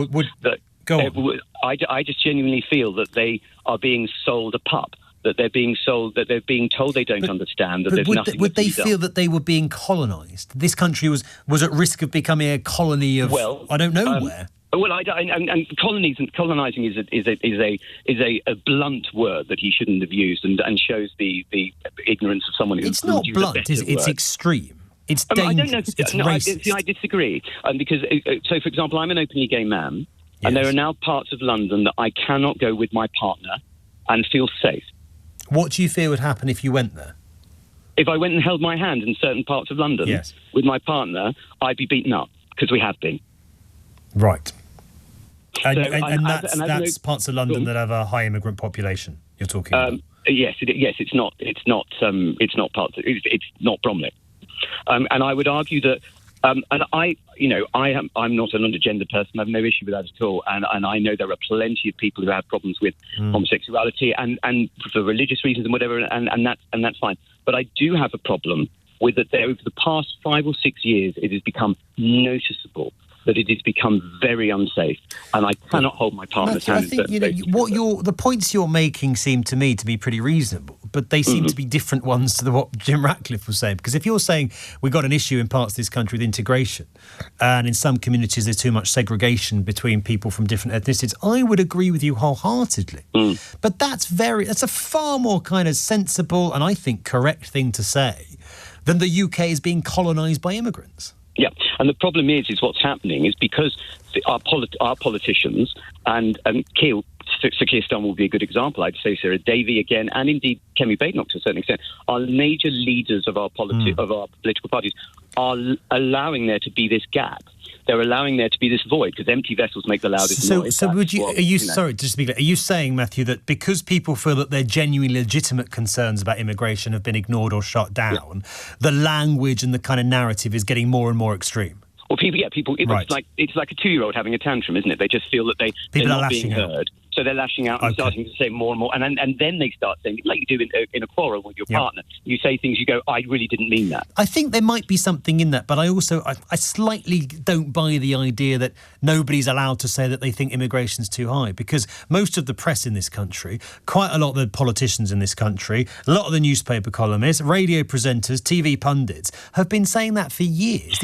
I just genuinely feel that they are being sold a pup, that they're being sold, that they're being told they don't understand, that there's nothing. Would they feel that they were being colonised? This country was at risk of becoming a colony of I don't know where. Well, and colonising is a blunt word that he shouldn't have used, and shows the ignorance of someone who. It's not blunt. It's extreme. It's dangerous. I don't know. It's racist. I disagree. Because so, for example, I'm an openly gay man, and there are now parts of London that I cannot go with my partner and feel safe. What do you fear would happen if you went there? If I went and held my hand in certain parts of London with my partner, I'd be beaten up, because we have been. Right. And that's parts of London that have a high immigrant population you're talking about. Yes, it's not Bromley. And I would argue that, and I'm not an undergender person. I have no issue with that at all. And I know there are plenty of people who have problems with homosexuality and for religious reasons and whatever, and that's fine. But I do have a problem with that. Over the past 5 or 6 years, it has become noticeable that it has become very unsafe, and I cannot hold my partner's hand. I think the points you're making seem to me to be pretty reasonable, but they seem to be different ones to what Jim Ratcliffe was saying. Because if you're saying we've got an issue in parts of this country with integration, and in some communities there's too much segregation between people from different ethnicities, I would agree with you wholeheartedly. But that's a far more kind of sensible and I think correct thing to say than the UK is being colonised by immigrants. Yeah, and the problem is what's happening is because our politicians and Sir Keir Starmer will be a good example. I'd say Sarah Davey again, and indeed Kemi Badenoch to a certain extent, are major leaders of our political parties are allowing there to be this gap. They're allowing there to be this void because empty vessels make the loudest noise. So sorry, just to be clear, are you saying, Matthew, that because people feel that their genuinely legitimate concerns about immigration have been ignored or shut down, the language and the kind of narrative is getting more and more extreme? Well, people. It's like a 2-year-old having a tantrum, isn't it? They just feel that they're not being heard. So they're lashing out and starting to say more and more. And then they start saying, like you do in a quarrel with your partner, you say things, you go, I really didn't mean that. I think there might be something in that, but I also, I slightly don't buy the idea that nobody's allowed to say that they think immigration's too high, because most of the press in this country, quite a lot of the politicians in this country, a lot of the newspaper columnists, radio presenters, TV pundits have been saying that for years.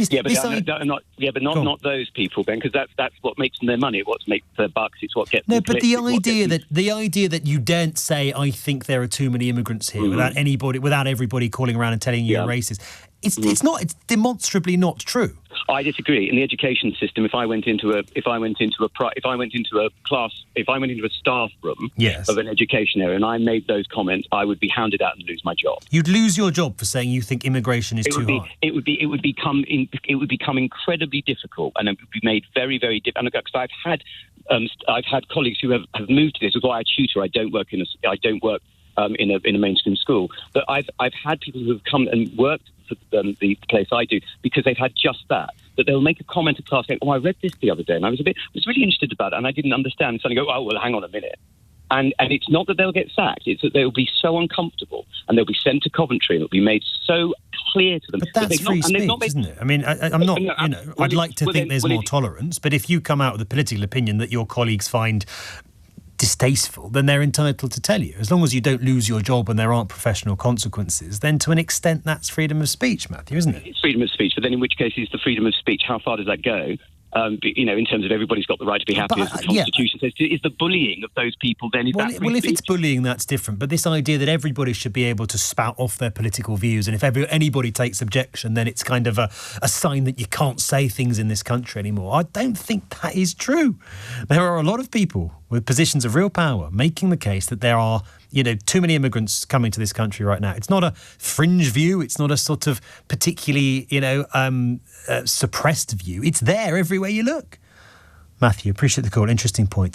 Not those people, Ben, because that's what makes them their money. What makes their bucks. It's what gets them clicks. The idea that you daren't say, I think there are too many immigrants here without everybody calling around and telling you you're racist. It's demonstrably not true. I disagree. In the education system, if I went into a staff room of an education area and I made those comments, I would be hounded out and lose my job. You'd lose your job for saying you think immigration is too high. It would become incredibly difficult, and it would be made very, very difficult. Because I've had colleagues who have moved to this. That's why I tutor. I don't work in a mainstream school. But I've had people who have come and worked for the place I do because they've had just that they'll make a comment to class going, I read this the other day and I was really interested about it and I didn't understand. And suddenly go, oh, well, hang on a minute. And it's not that they'll get sacked, it's that they'll be so uncomfortable and they'll be sent to Coventry and it'll be made so clear to them. But that's free speech, isn't it? I mean, I'd like to think there's more tolerance, but if you come out with a political opinion that your colleagues find distasteful, then they're entitled to tell you. As long as you don't lose your job and there aren't professional consequences, then to an extent that's freedom of speech, Matthew, isn't it? It's freedom of speech, but then in which case is the freedom of speech, how far does that go? In terms of everybody's got the right to be happy, as the Constitution says, is the bullying of those people then? If it's bullying, that's different. But this idea that everybody should be able to spout off their political views, and if anybody takes objection, then it's kind of a sign that you can't say things in this country anymore. I don't think that is true. There are a lot of people with positions of real power making the case that there are too many immigrants coming to this country right now. It's not a fringe view. It's not a sort of particularly, suppressed view. It's there everywhere you look. Matthew, appreciate the call. Interesting points.